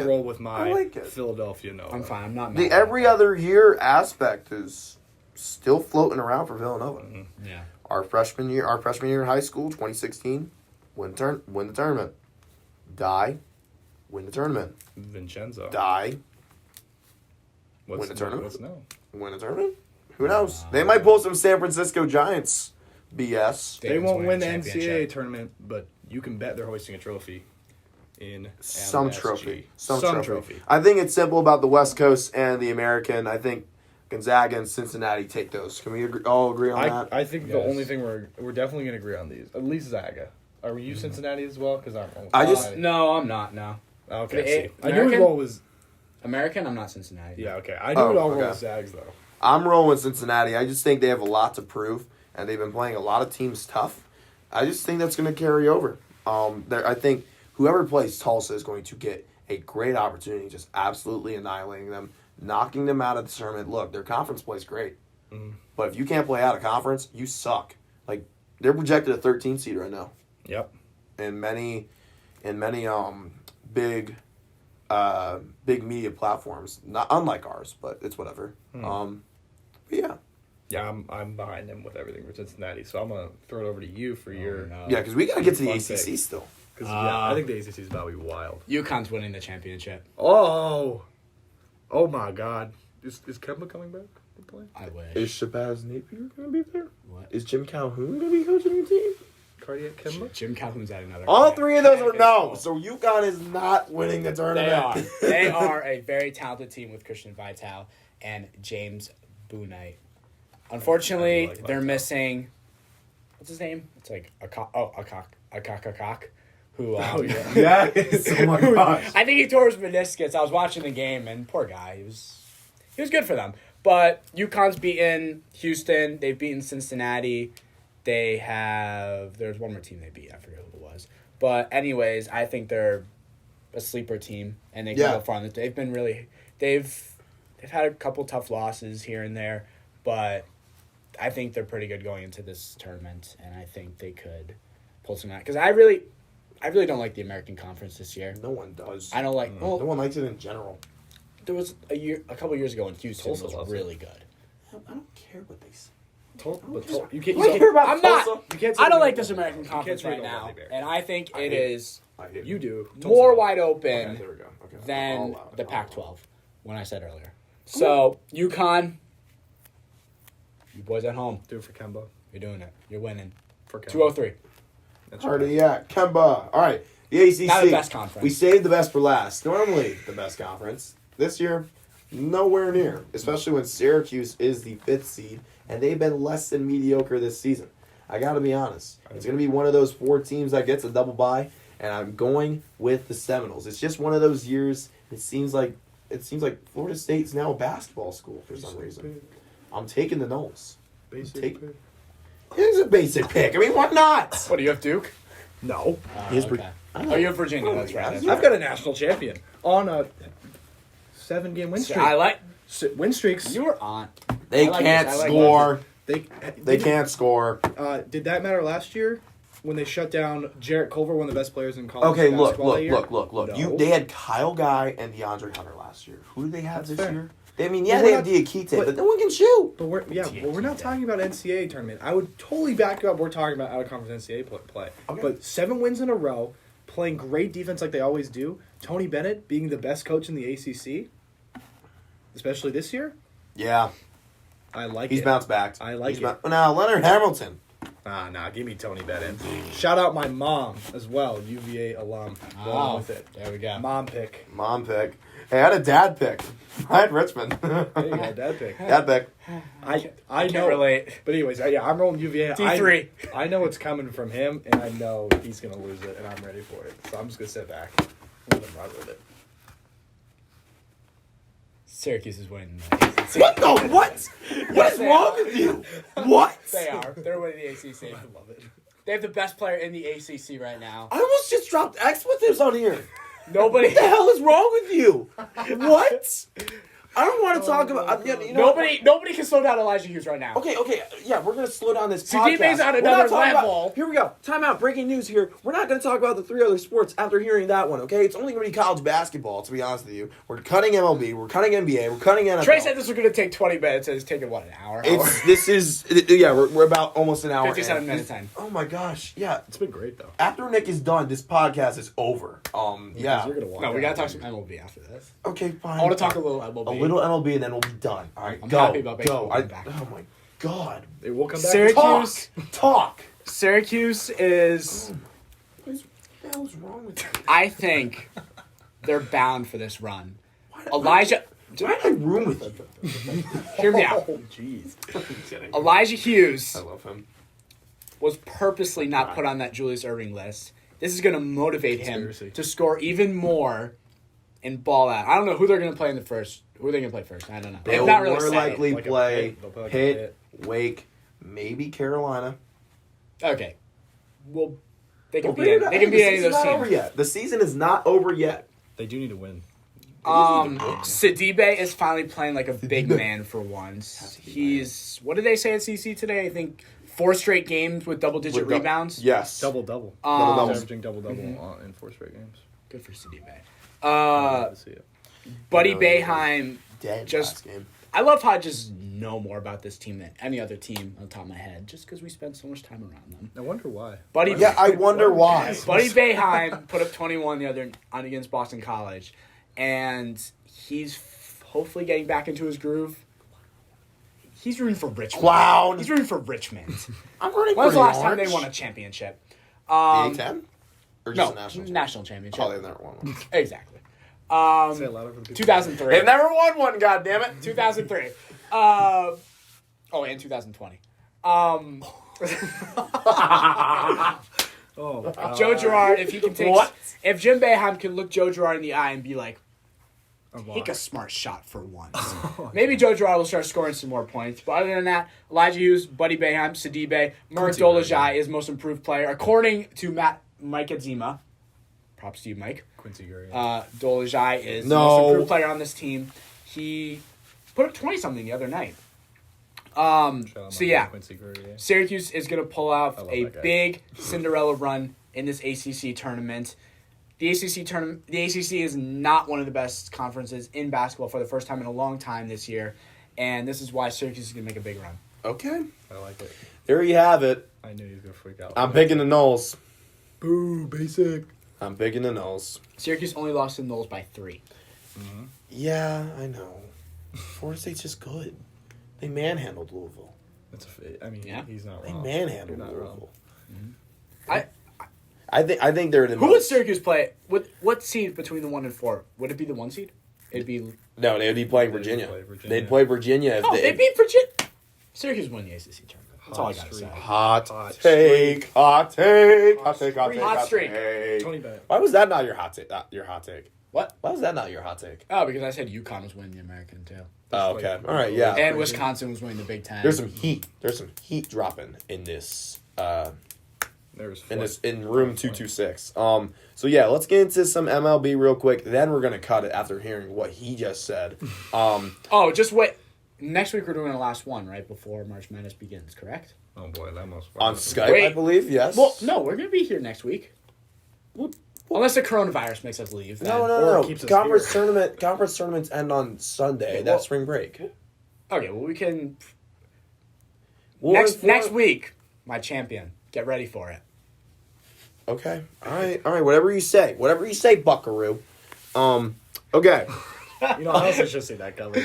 Speaker 3: roll with my Philadelphia Nova.
Speaker 2: I'm fine. I'm not mad.
Speaker 1: The every other year aspect is still floating around for Villanova.
Speaker 3: Mm-hmm.
Speaker 2: Yeah.
Speaker 1: Our freshman year in high school, 2016, win the tournament. Die, win the tournament.
Speaker 3: Vincenzo.
Speaker 1: Die.
Speaker 3: Win the tournament.
Speaker 1: Win the tournament. Who knows? They might pull some San Francisco Giants BS.
Speaker 3: They won't win the NCAA tournament, but you can bet they're hoisting a trophy.
Speaker 1: Some trophy. I think it's simple about the West Coast and the American. I think Gonzaga and Cincinnati take those. Can we all agree on that?
Speaker 3: I think the only thing we're definitely going to agree on these. At least Zaga. Are you Cincinnati as well? Because
Speaker 2: No, I'm not. No.
Speaker 3: Okay. I knew his role was.
Speaker 2: American, I'm not Cincinnati.
Speaker 3: Yeah, okay. I do it all with Zags, though.
Speaker 1: I'm rolling with Cincinnati. I just think they have a lot to prove, and they've been playing a lot of teams tough. I just think that's going to carry over. I think whoever plays Tulsa is going to get a great opportunity, just absolutely annihilating them, knocking them out of the tournament. Look, their conference plays great, but if you can't play out of conference, you suck. Like, they're projected a 13 seed right now.
Speaker 3: Yep.
Speaker 1: In many big media platforms, not unlike ours, but it's whatever. But yeah.
Speaker 3: Yeah, I'm behind them with everything for Cincinnati, so I'm gonna throw it over to you for your.
Speaker 2: No.
Speaker 1: Yeah, because we got to get to the
Speaker 3: Fun
Speaker 1: ACC
Speaker 3: pick.
Speaker 1: still.
Speaker 3: Because I think the ACC is about to be wild.
Speaker 2: UConn's winning the championship.
Speaker 3: Oh my God! Is Kemba coming back to play?
Speaker 2: I wish.
Speaker 1: Is Shabazz Napier going to be there?
Speaker 2: What?
Speaker 1: Is Jim Calhoun going to be coaching your team?
Speaker 3: Cardiac Kemba.
Speaker 2: Jim Calhoun's at another.
Speaker 1: All three of those are no. So UConn is not winning the tournament.
Speaker 2: They are a very talented team with Christian Vital and James Bouknight. Unfortunately,
Speaker 3: like
Speaker 2: they're
Speaker 3: Vital.
Speaker 2: missing. What's his name? It's like a cock. Who?
Speaker 1: Yes. Oh my gosh.
Speaker 2: I think he tore his meniscus. I was watching the game, and poor guy. He was good for them. But UConn's beaten Houston. They've beaten Cincinnati. There's one more team they beat. I forget who it was. But anyways, I think they're a sleeper team, and they can go far. They've had a couple tough losses here and there, but I think they're pretty good going into this tournament, and I think they could pull some out. Because I really don't like the American Conference this year.
Speaker 1: No one does.
Speaker 2: I don't like.
Speaker 1: No one likes it in general.
Speaker 2: There was a couple years ago in Houston
Speaker 3: Tulsa
Speaker 2: was
Speaker 3: loves
Speaker 2: really good.
Speaker 1: I don't care what they say.
Speaker 3: You can't.
Speaker 1: You don't care about
Speaker 2: I'm
Speaker 1: Tulsa?
Speaker 2: not.
Speaker 3: You can't say
Speaker 2: I don't
Speaker 3: we
Speaker 2: like
Speaker 3: don't
Speaker 2: this
Speaker 3: want
Speaker 2: American
Speaker 3: that.
Speaker 2: Conference
Speaker 3: You can't
Speaker 2: right
Speaker 3: say we don't
Speaker 2: now,
Speaker 3: want that.
Speaker 2: and I think
Speaker 1: I
Speaker 2: it
Speaker 1: hate
Speaker 2: is
Speaker 3: You do.
Speaker 2: more wide open
Speaker 1: Okay, there we go. Okay.
Speaker 2: than
Speaker 1: I'll allow it.
Speaker 2: the Pac-12. When I said earlier, so UConn, you boys at home,
Speaker 3: Do it for Kemba.
Speaker 2: you're doing it. You're winning.
Speaker 3: For Kemba.
Speaker 2: 203.
Speaker 1: That's right. Yeah, Kemba. All right. The ACC.
Speaker 2: Not the best conference.
Speaker 1: We saved the best for last. Normally the best conference. This year, nowhere near. Especially when Syracuse is the 5th seed, and they've been less than mediocre this season. I got to be honest. It's going to be one of those 4 teams that gets a double bye, and I'm going with the Seminoles. It's just one of those years. It seems like Florida State's now a basketball school for some reason. I'm taking the Noles.
Speaker 3: Basic.
Speaker 1: It's a basic pick. I mean, why not?
Speaker 2: What do you have, Duke?
Speaker 3: No.
Speaker 2: Okay. Oh, you have Virginia. That's right. That's
Speaker 1: Yeah.
Speaker 2: right.
Speaker 3: I've got a national champion on a 7-game win streak.
Speaker 2: I like
Speaker 3: Win streaks.
Speaker 2: you were on.
Speaker 1: They
Speaker 2: I like
Speaker 1: can't
Speaker 2: this. I like
Speaker 1: score.
Speaker 3: They
Speaker 1: Can't score.
Speaker 3: Did that matter last year when they shut down Jarrett Culver, one of the best players in college
Speaker 1: Okay, look.
Speaker 3: basketball that year?
Speaker 1: No.
Speaker 3: No.
Speaker 1: They had Kyle Guy and DeAndre Hunter last year. Who do they have
Speaker 3: That's
Speaker 1: this
Speaker 3: fair.
Speaker 1: year? They
Speaker 3: But
Speaker 1: have
Speaker 3: we're not-
Speaker 1: Diakite, but no one can shoot.
Speaker 3: But we're not talking about NCAA tournament. I would totally back you up. We're talking about out of conference NCAA play.
Speaker 1: Okay.
Speaker 3: But 7 wins in a row, playing great defense like they always do. Tony Bennett being the best coach in the ACC, especially this year.
Speaker 1: Yeah,
Speaker 3: I like
Speaker 1: he's
Speaker 3: it.
Speaker 1: bounced back.
Speaker 3: I like it.
Speaker 1: Now, Leonard Hamilton.
Speaker 3: Nah, give me Tony Bennett. Shout out my mom as well, UVA alum. Going with it.
Speaker 2: There we go.
Speaker 3: Mom pick.
Speaker 1: Mom pick. Hey, I had a dad pick. I had Richmond.
Speaker 3: There you go, dad pick.
Speaker 1: Dad pick.
Speaker 3: I
Speaker 2: Can't
Speaker 3: know.
Speaker 2: relate.
Speaker 3: But anyways, yeah, I'm rolling UVA.
Speaker 2: D3.
Speaker 3: I know it's coming from him, and I know he's gonna lose it, and I'm ready for it. So I'm just gonna sit back and let him run with it.
Speaker 2: Syracuse is winning the ACC.
Speaker 1: What the what? What is
Speaker 2: they
Speaker 1: wrong
Speaker 2: are.
Speaker 1: with you? What?
Speaker 2: They are. They're winning the ACC.
Speaker 3: I love it.
Speaker 2: They have the best player in the ACC right now.
Speaker 1: I almost just dropped expletives on here.
Speaker 2: Nobody.
Speaker 1: What the hell is wrong with you? What? I don't want to talk about. You know,
Speaker 2: Nobody can slow down Elijah Hughes right now.
Speaker 1: Okay, yeah, we're gonna slow down this
Speaker 2: Sidibe's
Speaker 1: podcast.
Speaker 2: on
Speaker 1: We're
Speaker 2: another
Speaker 1: not talking
Speaker 2: level.
Speaker 1: About, here we go. Time out. Breaking news here. We're not gonna talk about the 3 other sports after hearing that one. Okay, it's only gonna be college basketball. To be honest with you, we're cutting MLB. We're cutting NBA. We're cutting NFL.
Speaker 2: Trey said this was going to take 20 minutes, and it's taken, what, an hour?
Speaker 1: We're about almost an hour.
Speaker 2: 57
Speaker 1: in.
Speaker 2: minutes in.
Speaker 1: Oh my gosh, yeah.
Speaker 3: It's been great though.
Speaker 1: After Nick is done, this podcast is over. Yeah.
Speaker 3: You're gonna walk
Speaker 2: No, we
Speaker 3: out.
Speaker 2: got to talk some MLB after this.
Speaker 1: Okay, fine.
Speaker 2: I want to talk a little MLB.
Speaker 1: A little MLB, and then we'll be done. All right,
Speaker 2: I'm
Speaker 1: go.
Speaker 2: happy about
Speaker 1: go.
Speaker 2: baseball being back.
Speaker 1: Oh my god.
Speaker 3: It will come back.
Speaker 2: Syracuse.
Speaker 1: Talk.
Speaker 2: Syracuse is,
Speaker 1: What the hell is wrong with you?
Speaker 2: I think, they're bound for this run.
Speaker 1: Why
Speaker 2: Elijah,
Speaker 1: am I in a room with you?
Speaker 2: hear me out.
Speaker 3: Oh, jeez.
Speaker 1: I'm kidding.
Speaker 2: Elijah Hughes
Speaker 1: I love him.
Speaker 2: was purposely not put on that Julius Erving list. This is going to motivate him
Speaker 3: Conspiracy.
Speaker 2: to score even more and ball out. I don't know who they're going to play in the first. Who are they going to play first? I don't know.
Speaker 1: They
Speaker 2: It's
Speaker 1: will
Speaker 2: not really
Speaker 1: more
Speaker 2: set.
Speaker 1: likely
Speaker 3: Like a
Speaker 1: play
Speaker 3: Pitt. They'll play like a
Speaker 1: Pitt,
Speaker 3: Pitt.
Speaker 1: Wake, maybe Carolina.
Speaker 2: Okay. Well, they can
Speaker 1: We'll
Speaker 2: beat
Speaker 1: figure it
Speaker 2: any,
Speaker 1: out.
Speaker 2: they can
Speaker 1: Hey,
Speaker 2: beat
Speaker 1: the
Speaker 2: any of
Speaker 1: season's
Speaker 2: those
Speaker 1: not over
Speaker 2: teams.
Speaker 1: yet. The season is not over yet.
Speaker 3: They do need to win.
Speaker 2: Sidibe is finally playing like a big man for once.
Speaker 1: to be
Speaker 2: He's what did they say at CC today? I think 4 straight games with double-digit
Speaker 1: With
Speaker 2: rebounds.
Speaker 1: Yes.
Speaker 3: Double.
Speaker 1: Double-doubles.
Speaker 3: Averaging double in 4 straight games.
Speaker 2: Good for Sidibe.
Speaker 3: Love to see it.
Speaker 2: Buddy
Speaker 1: Really?
Speaker 2: Boeheim.
Speaker 1: Dead
Speaker 2: Just-
Speaker 1: last game.
Speaker 2: I love how I just know more about this team than any other team on the top of my head, just because we spend so much time around them.
Speaker 3: I wonder why.
Speaker 2: Buddy,
Speaker 1: Yeah, I wonder why.
Speaker 2: Buddy Boeheim put up 21 the other on against Boston College, and he's hopefully getting back into his groove. He's rooting for Richmond.
Speaker 1: Clown.
Speaker 2: He's rooting for Richmond.
Speaker 1: I'm rooting
Speaker 2: When was
Speaker 1: for
Speaker 2: the
Speaker 1: the
Speaker 2: last time they
Speaker 1: Orange.
Speaker 2: won a championship?
Speaker 1: The A10? Or just
Speaker 2: No,
Speaker 1: a national
Speaker 2: national championship.
Speaker 1: Oh, they've never won one.
Speaker 2: Exactly.
Speaker 3: Say it louder for the people.
Speaker 2: 2003.
Speaker 1: They've never won one, goddammit.
Speaker 2: 2003. And 2020.
Speaker 3: Oh, my God.
Speaker 2: Joe Girard, if he can take,
Speaker 1: What?
Speaker 2: if Jim Boeheim can look Joe Girard in the eye and be like,
Speaker 3: I'm
Speaker 2: take a
Speaker 3: lost.
Speaker 2: smart shot for once. Maybe Joe Girard will start scoring some more points. But other than that, Elijah Hughes, Buddy Boeheim, Sidibe, Murray
Speaker 3: Quincy
Speaker 2: Dolajai is most improved player. According to Mike Adzema, props to you, Mike.
Speaker 3: Quincy Gurry.
Speaker 2: Dolajai is the
Speaker 1: No.
Speaker 2: most improved player on this team. He put up 20-something the other night. So yeah,
Speaker 3: Quincy Gurry, yeah.
Speaker 2: Syracuse is going to pull
Speaker 3: I
Speaker 2: out
Speaker 3: love
Speaker 2: a
Speaker 3: that guy.
Speaker 2: big Cinderella run in this ACC tournament. The ACC is not one of the best conferences in basketball for the first time in a long time this year, and this is why Syracuse is going to make a big run.
Speaker 1: Okay.
Speaker 3: I like it.
Speaker 1: There you have it.
Speaker 3: I knew he was going to freak out.
Speaker 1: I'm picking the Knolls.
Speaker 3: Boo, basic.
Speaker 1: I'm picking the Knolls.
Speaker 2: Syracuse only lost to Knowles by 3.
Speaker 1: Yeah, I know. Florida State's just good. They manhandled Louisville.
Speaker 3: I mean,
Speaker 2: Yeah.
Speaker 3: he's not
Speaker 1: They
Speaker 3: wrong.
Speaker 1: manhandled
Speaker 3: You're not
Speaker 1: Louisville.
Speaker 2: I
Speaker 1: I think they're the
Speaker 2: Who would
Speaker 1: most.
Speaker 2: Syracuse play? What seed between the 1 and 4? Would it be the 1 seed? It'd be.
Speaker 1: No, they would be playing
Speaker 3: They'd
Speaker 1: Virginia.
Speaker 3: play Virginia.
Speaker 1: They'd play Virginia if
Speaker 2: Oh,
Speaker 1: they.
Speaker 2: they beat Virginia. Syracuse won the ACC tournament. That's all I
Speaker 3: Hot
Speaker 2: gotta
Speaker 3: streak.
Speaker 2: say.
Speaker 1: Hot
Speaker 3: Hot
Speaker 1: take, hot take, hot take, hot
Speaker 3: streak.
Speaker 1: take,
Speaker 2: Hot
Speaker 1: hot
Speaker 2: streak.
Speaker 1: take.
Speaker 3: Tony Bennett.
Speaker 1: Why was that not your hot take? Your hot take.
Speaker 2: What?
Speaker 1: Why was that not your hot take?
Speaker 2: Oh, because I said UConn was winning the American too,
Speaker 1: Oh, okay. All right. Yeah.
Speaker 2: and Wisconsin was winning the Big Ten.
Speaker 1: There's some heat. There's some heat dropping in this.
Speaker 3: There's
Speaker 1: In room 226. So yeah, let's get into some MLB real quick. Then we're gonna cut it after hearing what he just said.
Speaker 2: Oh, just wait. Next week we're doing the last one right before March Madness begins. Correct?
Speaker 3: Oh boy, that must.
Speaker 1: On Skype,
Speaker 2: Wait.
Speaker 1: I believe. Yes.
Speaker 2: Well, no, we're gonna be here next week. Unless the coronavirus makes us leave.
Speaker 1: No,
Speaker 2: then-
Speaker 1: no,
Speaker 3: Or
Speaker 1: no.
Speaker 3: keeps us
Speaker 1: Conference
Speaker 3: here.
Speaker 1: tournaments end on Sunday.
Speaker 2: Okay,
Speaker 1: That's
Speaker 2: well-
Speaker 1: spring break.
Speaker 2: Okay, well we can
Speaker 1: We'll
Speaker 2: next
Speaker 1: inform-
Speaker 2: week. My champion, get ready for it.
Speaker 1: Okay. All right. Whatever you say. Buckaroo. Okay.
Speaker 3: You know, I also should see that coming.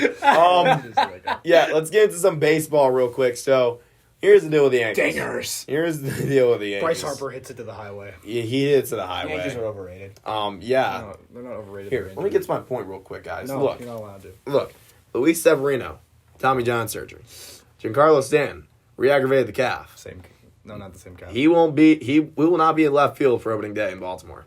Speaker 1: Yeah. Let's get into some baseball real quick. So here's the deal with the Yankees.
Speaker 2: Dingers.
Speaker 1: Here's the deal with the Yankees.
Speaker 3: Bryce Harper hits it to the highway.
Speaker 1: Yeah, he hits to the
Speaker 2: Yankees are
Speaker 1: highway.
Speaker 2: overrated.
Speaker 1: Yeah.
Speaker 3: No, they're not overrated.
Speaker 1: Here,
Speaker 3: they're
Speaker 1: let me get to my point real quick, guys.
Speaker 3: No,
Speaker 1: Look.
Speaker 3: you're not allowed to.
Speaker 1: Look, Luis Severino, Tommy John surgery. Giancarlo Stanton re-aggravated the calf.
Speaker 3: Same. No, not the same guy.
Speaker 1: He will not be in left field for opening day in Baltimore.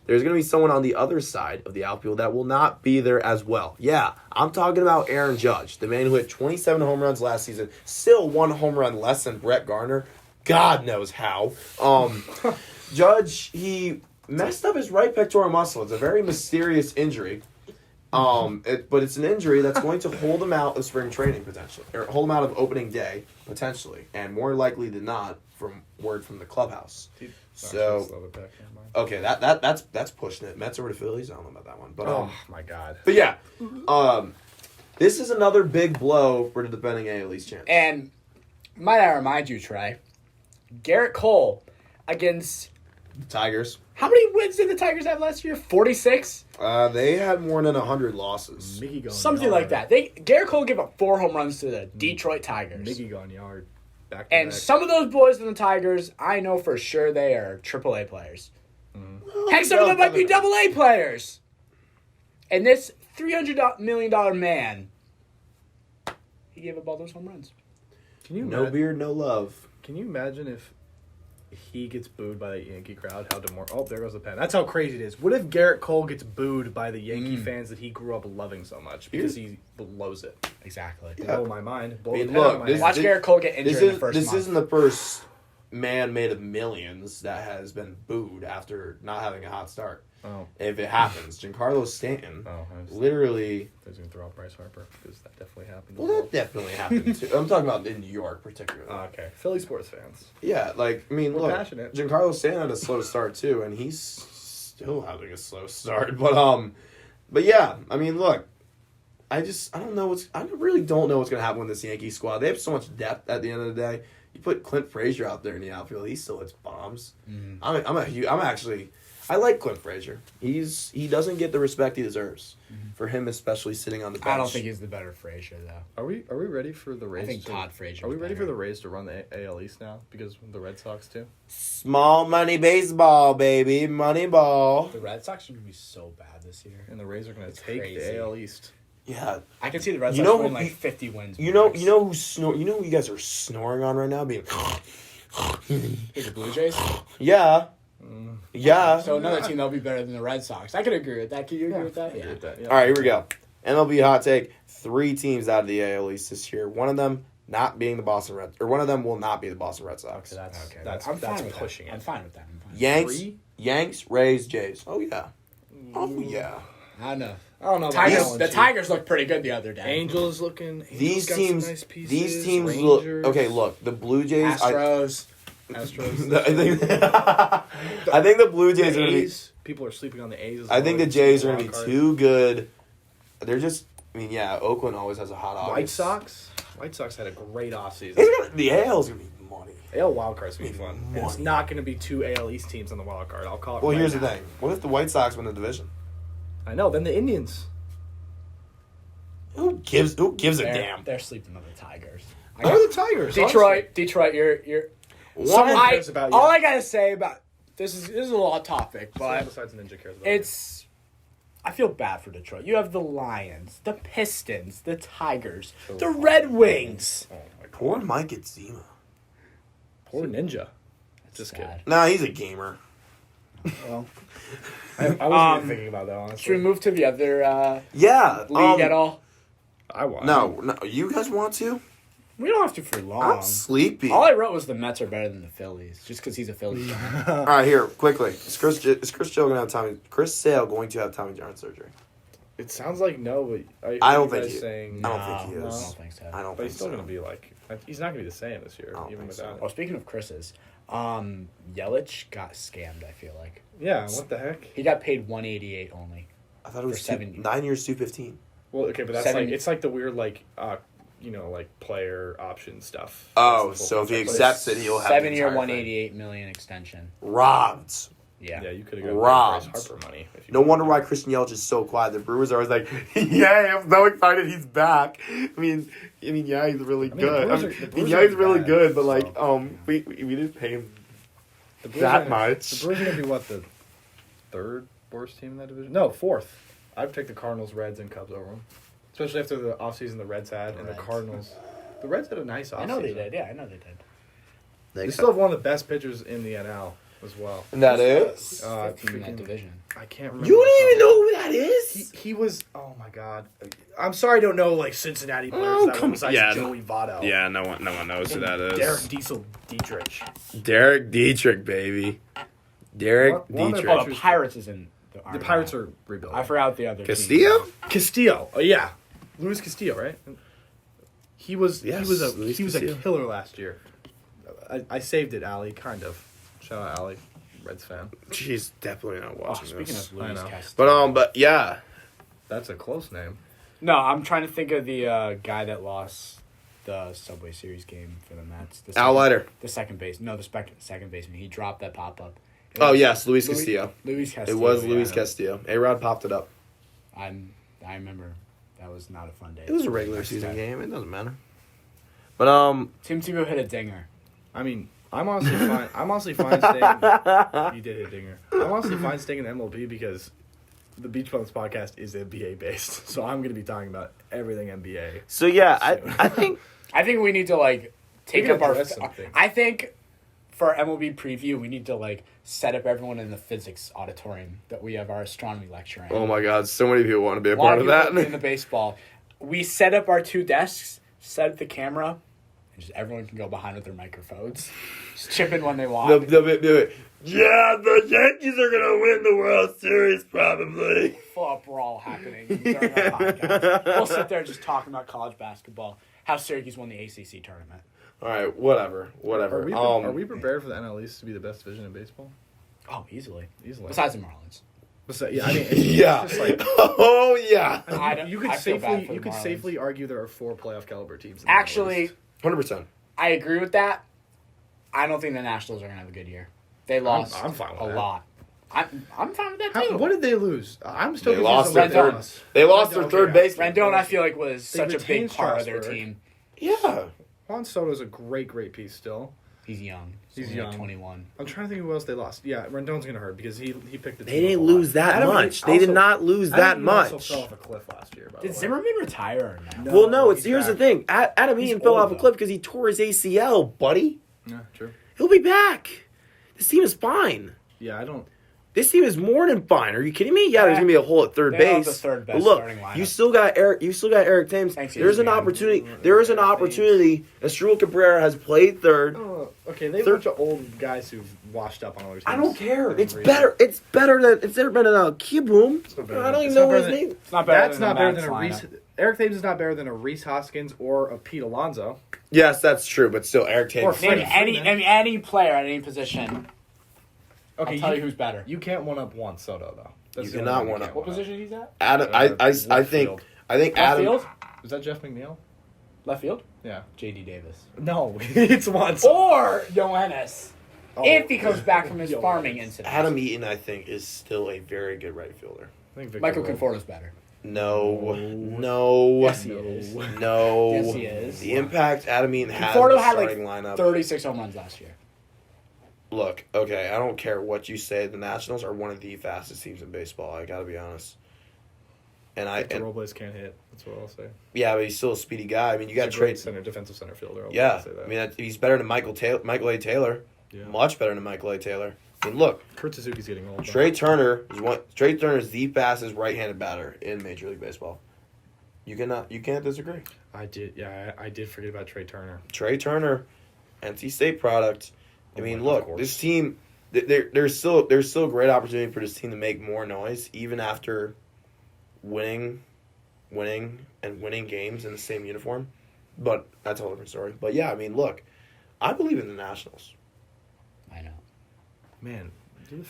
Speaker 1: There's going to be someone on the other side of the outfield that will not be there as well. Yeah, I'm talking about Aaron Judge, the man who hit 27 home runs last season, still 1 home run less than Brett Gardner. God knows how. Judge, he messed up his right pectoral muscle. It's a very mysterious injury. But it's an injury that's going to hold him out of spring training potentially, or hold him out of opening day potentially, and more likely than not, from word from the clubhouse. So okay, that's pushing it. Mets over to Phillies. I don't know about that one, but
Speaker 3: Oh my God.
Speaker 1: but yeah, this is another big blow for the defending AL East champs.
Speaker 2: And might I remind you, Trey, Garrett Cole against
Speaker 1: Tigers.
Speaker 2: how many wins did the Tigers have last year? 46?
Speaker 1: They had more than 100 losses.
Speaker 3: Mickey going
Speaker 2: Something
Speaker 3: yard.
Speaker 2: like that. Garrett Cole gave up 4 home runs to the Detroit Tigers.
Speaker 3: Mickey going yard. Back to
Speaker 2: And
Speaker 3: back.
Speaker 2: some of those boys in the Tigers, I know for sure they are AAA players. Heck, some of them might be AA players. And this $300 million man, he gave up all those home runs.
Speaker 3: Can you
Speaker 1: No beard, no love.
Speaker 3: Can you imagine if he gets booed by the Yankee crowd, oh, there goes the pen. That's how crazy it is. What if Garrett Cole gets booed by the Yankee fans that he grew up loving so much because he blows it?
Speaker 2: Exactly.
Speaker 3: Yeah. Blow my mind. Blow
Speaker 1: I mean,
Speaker 3: the pen
Speaker 1: look,
Speaker 3: out of my
Speaker 1: this-
Speaker 3: hand.
Speaker 2: Watch Garrett Cole get injured in the first
Speaker 1: This
Speaker 2: month.
Speaker 1: isn't the first man made of millions that has been booed after not having a hot start.
Speaker 3: Oh.
Speaker 1: If it happens, Giancarlo Stanton
Speaker 3: I was
Speaker 1: literally.
Speaker 3: going to throw out Bryce Harper because that definitely happened.
Speaker 1: Well, that definitely happened too. I'm talking about in New York, particularly.
Speaker 3: Okay. Philly sports fans.
Speaker 1: Yeah, like I mean,
Speaker 3: We're
Speaker 1: look,
Speaker 3: passionate.
Speaker 1: Giancarlo Stanton had a slow start too, and he's still having a slow start. But yeah, I mean, look, I really don't know what's gonna happen with this Yankee squad. They have so much depth at the end of the day. You put Clint Frazier out there in the outfield, he still hits bombs. I like Clint Frazier. He doesn't get the respect he deserves. For him, especially sitting on the bench.
Speaker 2: I don't think he's the better Frazier, though.
Speaker 3: Are we ready for the Rays?
Speaker 2: I think Todd Frazier.
Speaker 3: Are we
Speaker 2: was
Speaker 3: ready
Speaker 2: better.
Speaker 3: for the Rays to run the AL East now because of the Red Sox too?
Speaker 1: Small money baseball, baby, money ball.
Speaker 2: The Red Sox are going to be so bad this year.
Speaker 3: And the Rays are going to take
Speaker 2: crazy.
Speaker 3: the AL East.
Speaker 1: Yeah,
Speaker 2: I can see the Red Sox
Speaker 1: You know
Speaker 2: winning
Speaker 1: who-
Speaker 2: like 50 wins.
Speaker 1: you know
Speaker 2: max.
Speaker 1: who you guys are snoring on right now, being.
Speaker 2: Who's the Blue Jays?
Speaker 1: Yeah. Yeah.
Speaker 2: So another team that'll be better than the Red Sox. I could agree with that. Can you agree with that?
Speaker 3: I get that, yeah.
Speaker 1: All right, here we go. MLB hot take: 3 teams out of the AL East this year. One of them not being the Boston Red, or one of them will not be the Boston Red Sox.
Speaker 3: That's
Speaker 2: I'm fine with
Speaker 3: pushing
Speaker 2: that.
Speaker 3: it.
Speaker 2: I'm fine with that.
Speaker 1: Yanks, Rays, Jays. Oh yeah. Oh yeah.
Speaker 2: I don't know.
Speaker 3: I don't know. About
Speaker 2: Tigers,
Speaker 3: that one,
Speaker 2: the
Speaker 3: G.
Speaker 2: Tigers looked pretty good the other day.
Speaker 3: Angels looking.
Speaker 1: These
Speaker 3: got
Speaker 1: teams.
Speaker 3: some nice pieces,
Speaker 1: These teams
Speaker 3: Rangers,
Speaker 1: look. Okay, look. The Blue Jays.
Speaker 2: Astros.
Speaker 3: Astros.
Speaker 1: I think the Blue Jays are
Speaker 3: the
Speaker 1: gonna be.
Speaker 3: A's. People are sleeping on the A's. As
Speaker 1: I think the
Speaker 3: well.
Speaker 1: Jays are gonna be
Speaker 3: Wild card.
Speaker 1: too good. They're just. I mean, yeah. Oakland always has a hot August.
Speaker 3: White Sox. White Sox had a great offseason.
Speaker 1: The AL is gonna be money.
Speaker 3: AL wild card's gonna be fun. And it's
Speaker 1: Money.
Speaker 3: not gonna be 2 AL East teams on the wild card. I'll call it.
Speaker 1: Well,
Speaker 3: right
Speaker 1: here's
Speaker 3: now.
Speaker 1: the thing. What if the White Sox win the division?
Speaker 3: I know. Then the Indians.
Speaker 1: Who gives a damn?
Speaker 2: They're sleeping on the Tigers.
Speaker 3: How are the Tigers?
Speaker 2: Detroit, you're.
Speaker 3: One cares about you.
Speaker 2: All I gotta say about this is a little off topic,
Speaker 3: Someone
Speaker 2: but
Speaker 3: besides Ninja cares about
Speaker 2: it's. I feel bad for Detroit. You have the Lions, the Pistons, the Tigers, the Red Wings.
Speaker 3: you. Oh my God.
Speaker 1: Poor Mike Zima.
Speaker 3: Poor Ninja. Just
Speaker 2: Sad.
Speaker 3: kidding.
Speaker 1: Nah, he's a gamer.
Speaker 3: Well, I wasn't even thinking about that honestly.
Speaker 2: Should we move to the other
Speaker 1: Yeah.
Speaker 2: league at all?
Speaker 3: I want.
Speaker 1: No. You guys want to?
Speaker 2: We don't have to for long.
Speaker 1: I'm sleepy.
Speaker 2: All I wrote was the Mets are better than the Phillies, just because he's a Phillies fan.
Speaker 1: All right, here quickly. Is Chris Sale gonna have Chris Sale going to have Tommy John surgery?
Speaker 3: It sounds like no, but
Speaker 1: I don't
Speaker 3: you
Speaker 1: think
Speaker 3: guys
Speaker 1: he-
Speaker 3: saying
Speaker 1: I don't think he
Speaker 2: No,
Speaker 1: is.
Speaker 2: I don't think so.
Speaker 1: I don't
Speaker 3: But
Speaker 1: think
Speaker 3: he's still
Speaker 1: so.
Speaker 3: gonna be like he's not gonna be the same this year,
Speaker 1: I don't
Speaker 3: even
Speaker 1: think so.
Speaker 3: without.
Speaker 2: Well, speaking of Chris's, Yelich got scammed. I feel like
Speaker 3: Yeah, what the heck?
Speaker 2: he got paid $188 only.
Speaker 1: I thought it was
Speaker 2: For 7 years.
Speaker 1: 9 years, 215.
Speaker 3: Well, okay, but that's
Speaker 2: Seven-
Speaker 3: like it's like the weird like player option stuff.
Speaker 1: Oh,
Speaker 3: That's the
Speaker 1: so
Speaker 3: full
Speaker 1: if he
Speaker 3: contract.
Speaker 1: accepts it, he'll have the
Speaker 2: 7-year,
Speaker 1: entire thing.
Speaker 2: $188 million extension.
Speaker 1: Robbed.
Speaker 2: Yeah.
Speaker 3: Yeah, you could have got
Speaker 1: Robbed.
Speaker 3: Bryce Harper money. If you
Speaker 1: No
Speaker 3: wanted
Speaker 1: wonder
Speaker 3: to.
Speaker 1: why Christian Yelich is so quiet. The Brewers are always like, "Yeah, I'm so excited he's back." I mean, yeah, he's really
Speaker 3: I mean, the
Speaker 1: good.
Speaker 3: Brewers
Speaker 1: I
Speaker 3: are-
Speaker 1: mean,
Speaker 3: the Brewers
Speaker 1: yeah,
Speaker 3: are
Speaker 1: he's really
Speaker 3: bad,
Speaker 1: good, but like,
Speaker 3: so.
Speaker 1: we didn't pay him
Speaker 3: The Brewers
Speaker 1: that
Speaker 3: are-
Speaker 1: much.
Speaker 3: The Brewers are gonna be what, the third worst team in that division? No, fourth. I'd take the Cardinals, Reds, and Cubs over them, especially after the offseason the Reds had and the
Speaker 2: Reds.
Speaker 3: Cardinals. The Reds had a nice offseason.
Speaker 2: I know they did. Yeah, I know they did.
Speaker 3: They still have one of the best pitchers in the NL as well.
Speaker 1: And that is.
Speaker 2: Team in that division.
Speaker 3: I can't remember.
Speaker 1: You don't even know who that is.
Speaker 3: He was. Oh my God. I'm sorry, I don't know like Cincinnati players.
Speaker 1: Oh,
Speaker 3: that
Speaker 1: come-
Speaker 3: besides
Speaker 1: yeah.
Speaker 3: Joey Votto.
Speaker 1: Yeah, no one knows who that is.
Speaker 3: Derek Diesel Dietrich.
Speaker 1: Derek Dietrich, baby. Derek
Speaker 3: One of their
Speaker 2: Oh,
Speaker 1: Dietrich.
Speaker 2: the Pirates is in.
Speaker 3: The Pirates are rebuilding.
Speaker 2: I forgot the other.
Speaker 1: Castillo?
Speaker 2: Team.
Speaker 3: Castillo. Oh yeah, Luis Castillo, right? He was.
Speaker 1: Yes,
Speaker 3: he was a.
Speaker 1: Luis
Speaker 3: he was a
Speaker 1: Castillo.
Speaker 3: killer last year. I saved it, Allie. Kind of. Shout out, Allie, Reds fan.
Speaker 1: She's definitely not
Speaker 2: Oh,
Speaker 1: watching
Speaker 2: speaking
Speaker 1: this.
Speaker 2: of Luis
Speaker 3: know.
Speaker 2: Castillo.
Speaker 1: But yeah.
Speaker 3: That's a close name.
Speaker 2: No, I'm trying to think of the guy that lost the Subway Series game for the Mets. The
Speaker 1: Al Leiter.
Speaker 2: The second base. No, the second baseman. He dropped that pop up.
Speaker 1: Oh yes, Luis Castillo.
Speaker 2: Luis Castillo.
Speaker 1: It was
Speaker 2: yeah.
Speaker 1: Luis Castillo. A-Rod popped it up.
Speaker 2: I remember that was not a fun day.
Speaker 1: It was a regular season game. It doesn't matter. But
Speaker 2: Tim Tebow hit a dinger.
Speaker 3: I mean, I'm honestly fine. I'm honestly fine staying. He did hit dinger. I'm honestly fine staying in MLB because the Beach Bums podcast is NBA based, so I'm going to be talking about everything NBA.
Speaker 1: so yeah, I think
Speaker 2: I think we need to like take
Speaker 3: We can
Speaker 2: up our.
Speaker 3: address something.
Speaker 2: I think for our MLB preview, we need to like set up everyone in the physics auditorium that we have our astronomy lecture in.
Speaker 1: Oh my God, so many people want to be a
Speaker 2: A lot
Speaker 1: part of that.
Speaker 2: in the baseball. We set up our 2 desks, set up the camera, and just everyone can go behind with their microphones. Just chip in when they want.
Speaker 1: They'll do it. Yeah, the Yankees are going to win the World Series, probably.
Speaker 2: Full brawl happening during our podcast. We'll sit there just talking about college basketball, how Syracuse won the ACC tournament.
Speaker 1: All right, whatever.
Speaker 3: Are we prepared for the NL East to be the best division in baseball?
Speaker 2: Oh, easily.
Speaker 3: Easily.
Speaker 2: Besides the Marlins.
Speaker 3: Yeah, I mean,
Speaker 1: Yeah.
Speaker 3: Just like,
Speaker 1: Oh, yeah.
Speaker 3: you could
Speaker 2: I feel bad for the Marlins.
Speaker 3: safely argue there are 4 playoff caliber teams. In the NL
Speaker 2: Actually,
Speaker 3: East.
Speaker 1: 100%.
Speaker 2: I agree with that. I don't think the Nationals are going to have a good year. They lost
Speaker 3: I'm fine with
Speaker 2: a
Speaker 3: that.
Speaker 2: lot. I'm fine with that, too.
Speaker 3: What did they lose? I'm still
Speaker 1: They
Speaker 3: confused
Speaker 1: lost
Speaker 3: on
Speaker 1: their
Speaker 3: what
Speaker 2: Rendon.
Speaker 1: third.
Speaker 3: lost.
Speaker 1: They lost their
Speaker 3: Rendon,
Speaker 1: third
Speaker 3: okay.
Speaker 1: baseman.
Speaker 2: Rendon, I feel like, was
Speaker 3: They
Speaker 2: such a big
Speaker 3: retained
Speaker 2: part of their
Speaker 3: Strasburg.
Speaker 2: team.
Speaker 1: Yeah.
Speaker 3: Juan Soto's a great piece still.
Speaker 2: He's young.
Speaker 3: He's
Speaker 2: only like
Speaker 3: young.
Speaker 2: 21.
Speaker 3: I'm trying to think who else they lost. Yeah, Rendon's gonna hurt because he picked the team.
Speaker 1: They didn't
Speaker 3: up a lot.
Speaker 1: lose that
Speaker 3: Adam
Speaker 1: much.
Speaker 3: Eaton
Speaker 1: They did
Speaker 3: also-
Speaker 1: not lose
Speaker 3: Adam
Speaker 1: that
Speaker 3: Eaton also
Speaker 1: much.
Speaker 3: fell off a cliff last year. By
Speaker 2: Did
Speaker 3: the way.
Speaker 2: Zimmerman retire or no?
Speaker 3: No.
Speaker 1: Well, no,
Speaker 3: he's
Speaker 1: here's the
Speaker 3: back.
Speaker 1: thing. Adam
Speaker 3: He's
Speaker 1: Eaton fell
Speaker 3: old,
Speaker 1: off a
Speaker 3: though.
Speaker 1: cliff because he tore his ACL, buddy.
Speaker 3: Yeah, true.
Speaker 1: He'll be back. This team is fine.
Speaker 3: Yeah, I don't.
Speaker 1: This team is more than fine. Are you kidding me? Yeah, there's gonna be a hole at third
Speaker 2: They don't have
Speaker 1: base.
Speaker 2: the third
Speaker 1: But
Speaker 2: best
Speaker 1: look,
Speaker 2: starting lineup.
Speaker 1: you still got Eric Thames.
Speaker 2: Thanks,
Speaker 1: There's an
Speaker 2: man.
Speaker 1: opportunity. There is an opportunity. Estrel Cabrera has played third.
Speaker 3: Oh, okay, they have a bunch of old guys who've washed up on other teams.
Speaker 1: I don't care.
Speaker 3: For
Speaker 1: It's
Speaker 3: some
Speaker 1: better. It's better than it's better than Kibum.
Speaker 3: better
Speaker 1: I don't
Speaker 3: than-
Speaker 1: even
Speaker 3: it's
Speaker 1: know
Speaker 3: not
Speaker 1: his
Speaker 3: better than-
Speaker 1: name.
Speaker 2: It's not better
Speaker 3: That's
Speaker 2: than
Speaker 3: not
Speaker 2: the
Speaker 3: better
Speaker 2: Mets
Speaker 3: than a Reese.
Speaker 2: lineup.
Speaker 3: Eric Thames is not better than a Reese Hoskins or a Pete Alonso.
Speaker 1: Yes, that's true. But still, Eric
Speaker 3: Or
Speaker 1: Thames.
Speaker 3: Freddie
Speaker 2: Name
Speaker 3: Freeman.
Speaker 2: any player at any position.
Speaker 3: Okay,
Speaker 2: I'll tell you who's better.
Speaker 3: You can't one up Juan Soto though. That's
Speaker 1: You
Speaker 3: the
Speaker 1: cannot
Speaker 3: only
Speaker 1: one
Speaker 3: can't
Speaker 1: up.
Speaker 2: What position he's at?
Speaker 1: Adam. I
Speaker 3: left
Speaker 1: think.
Speaker 3: field.
Speaker 1: I think
Speaker 2: Left
Speaker 1: Adam.
Speaker 2: field?
Speaker 3: Is that Jeff McNeil?
Speaker 2: Left field?
Speaker 3: Yeah.
Speaker 2: J.D. Davis.
Speaker 3: No, it's Juan Soto.
Speaker 2: Or Yoenis.
Speaker 3: Oh,
Speaker 2: If he comes back from his
Speaker 3: Yoenis.
Speaker 2: farming incident.
Speaker 1: Adam Eaton, I think, is still a very good right fielder.
Speaker 3: I think Victor
Speaker 2: Michael
Speaker 3: Robles.
Speaker 2: Conforto's better.
Speaker 1: No.
Speaker 2: Yes, he is.
Speaker 1: No.
Speaker 2: Yes, he is.
Speaker 1: The impact Adam Eaton has in
Speaker 2: Conforto
Speaker 1: the
Speaker 2: had like
Speaker 1: starting lineup.
Speaker 2: 36 home runs last year.
Speaker 1: Look, okay, I don't care what you say. The Nationals are one of the fastest teams in baseball. I gotta be honest.
Speaker 3: Victor Robles can't hit. That's what I'll say.
Speaker 1: Yeah, but he's still a speedy guy. I mean, you got
Speaker 3: He's
Speaker 1: to
Speaker 3: a great
Speaker 1: trade.
Speaker 3: defensive center fielder. I'll
Speaker 1: Yeah,
Speaker 3: say that.
Speaker 1: I mean, he's better than Michael A. Taylor.
Speaker 3: Yeah.
Speaker 1: Much better than Michael A. Taylor. I mean, look,
Speaker 3: Kurt Suzuki's getting old.
Speaker 1: Trey Turner is the fastest right-handed batter in Major League Baseball. You can't disagree.
Speaker 3: I did forget about Trey Turner.
Speaker 1: Trey Turner, NC State product. I mean,
Speaker 3: Of
Speaker 1: look,
Speaker 3: course.
Speaker 1: this team. There's still a great opportunity for this team to make more noise, even after winning games in the same uniform. But that's a whole different story. But yeah, I mean, look, I believe in the Nationals.
Speaker 2: I know.
Speaker 3: Man,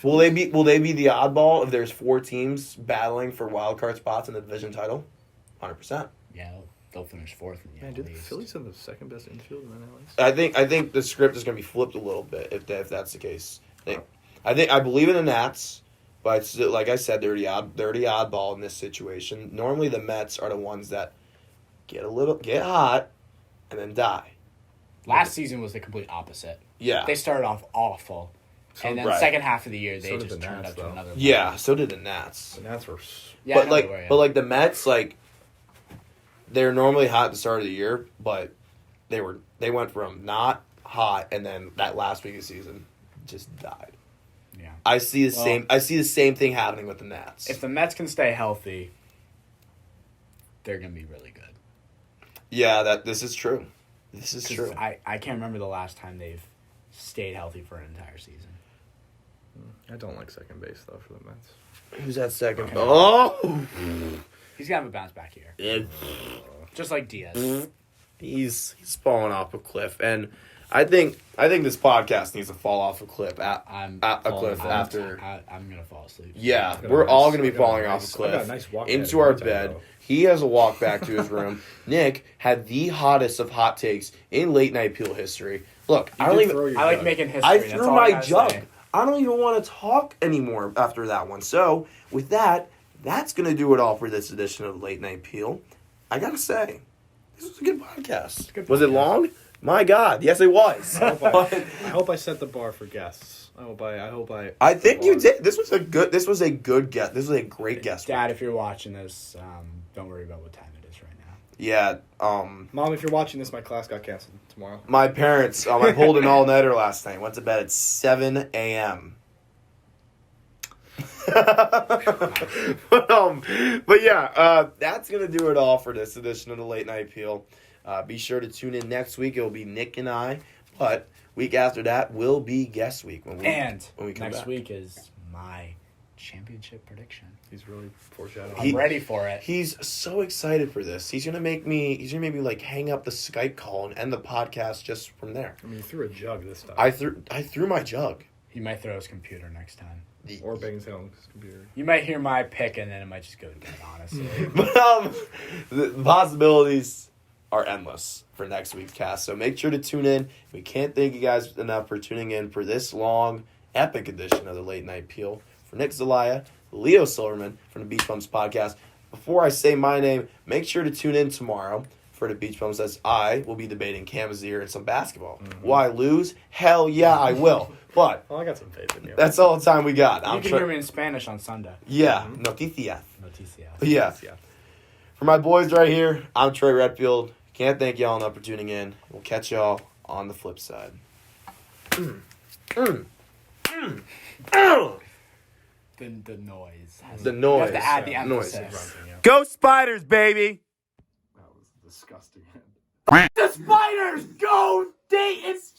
Speaker 1: Will they be the oddball if there's 4 teams battling for wild card spots in the division title? 100%.
Speaker 2: Yeah, they'll finish fourth in the
Speaker 3: Man, do the
Speaker 2: East.
Speaker 3: Phillies have the second best infield in the NL East?
Speaker 1: I think the script is going to be flipped a little bit if that's the case. I believe in the Nats, but it's, like I said, they're the oddball in this situation. Normally, the Mets are the ones that get hot and then die.
Speaker 2: Last season was the complete opposite.
Speaker 1: Yeah,
Speaker 2: They started off awful. And then
Speaker 1: right.
Speaker 2: second half of the year, they
Speaker 3: So did
Speaker 2: just
Speaker 3: the
Speaker 2: turned
Speaker 3: Nats,
Speaker 2: up to
Speaker 3: though.
Speaker 2: another level.
Speaker 1: yeah. So did the Nats.
Speaker 3: The Nats were.
Speaker 2: Yeah, I
Speaker 1: but
Speaker 2: know
Speaker 1: like,
Speaker 2: they were, yeah.
Speaker 1: but like the Mets, like they're normally hot at the start of the year, but they went from not hot and then that last week of the season just died.
Speaker 2: Yeah.
Speaker 1: I see the same thing happening with the Nats.
Speaker 2: If the Mets can stay healthy, they're going to be really good.
Speaker 1: Yeah, this is true. This is
Speaker 2: 'Cause
Speaker 1: true.
Speaker 2: I can't remember the last time they've stayed healthy for an entire season.
Speaker 3: I don't like second base though for the Mets.
Speaker 1: Who's that second? Oh,
Speaker 2: He's going to have a bounce back here. Just like Diaz.
Speaker 1: he's falling off a cliff, and I think this podcast needs to fall off a cliff.
Speaker 2: I'm
Speaker 1: After.
Speaker 2: I'm going to fall asleep.
Speaker 1: Yeah,
Speaker 3: I got
Speaker 1: we're
Speaker 3: a
Speaker 1: all
Speaker 3: nice-
Speaker 1: going to be
Speaker 3: I got a
Speaker 1: falling
Speaker 3: nice-
Speaker 1: off a
Speaker 3: I got a
Speaker 1: cliff
Speaker 3: nice walk
Speaker 1: into
Speaker 3: ahead
Speaker 1: our
Speaker 3: of my
Speaker 1: bed.
Speaker 3: time,
Speaker 1: He has a walk back to his room. Nick had the hottest of hot takes in late night Peel history. Look, I don't even.
Speaker 2: I like making history.
Speaker 1: I
Speaker 2: that's
Speaker 1: threw
Speaker 2: all
Speaker 1: my
Speaker 2: gotta
Speaker 1: jug.
Speaker 2: say.
Speaker 1: I don't even want to talk anymore after that one. So, with that, that's going to do it all for this edition of Late Night Peel. I got to say, this was a good podcast. Was it long? My God, yes, it was.
Speaker 3: I hope I set the bar for guests.
Speaker 1: I think you did. This was a good guest. This was a great guest.
Speaker 2: Dad, if you're watching this, don't worry about what time it is right now.
Speaker 1: Yeah.
Speaker 3: Mom, if you're watching this, my class got canceled tomorrow.
Speaker 1: My parents, I pulled an all-nighter last night. Went to bed at 7 a.m. But yeah, that's going to do it all for this edition of the Late Night Peel. Be sure to tune in next week. It will be Nick and I. But week after that will be guest week. When we come
Speaker 2: next
Speaker 1: back.
Speaker 2: week is my championship prediction.
Speaker 3: He's really foreshadowing.
Speaker 2: I'm ready for it.
Speaker 1: He's so excited for this. He's gonna make me like hang up the Skype call and end the podcast just from there.
Speaker 3: I mean, you threw a jug this time.
Speaker 1: I threw my jug.
Speaker 2: He might throw his computer next time.
Speaker 3: Or bang his head on his computer.
Speaker 2: You might hear my pick, and then it might just go to bed, honestly.
Speaker 1: But the possibilities are endless for next week's cast. So make sure to tune in. We can't thank you guys enough for tuning in for this long, epic edition of the Late Night Peel. For Nick Zelaya, Leo Silverman from the Beach Bums Podcast. Before I say my name, make sure to tune in tomorrow for the Beach Bums, as I will be debating Cam Azir and some basketball.
Speaker 3: Mm-hmm.
Speaker 1: Will I lose? Hell yeah, I will. But
Speaker 3: Well, I got some faith in you.
Speaker 1: that's all the time we got.
Speaker 2: You can hear me in Spanish on Sunday.
Speaker 1: Yeah, noticias.
Speaker 2: Noticias.
Speaker 1: Yeah. For my boys right here, I'm Trey Redfield. Can't thank y'all enough for tuning in. We'll catch y'all on the flip side.
Speaker 2: The noise.
Speaker 1: The noise.
Speaker 2: You have to add the
Speaker 1: Noise.
Speaker 2: emphasis.
Speaker 1: Go Spiders, baby!
Speaker 3: That was disgusting.
Speaker 2: The Spiders go! It's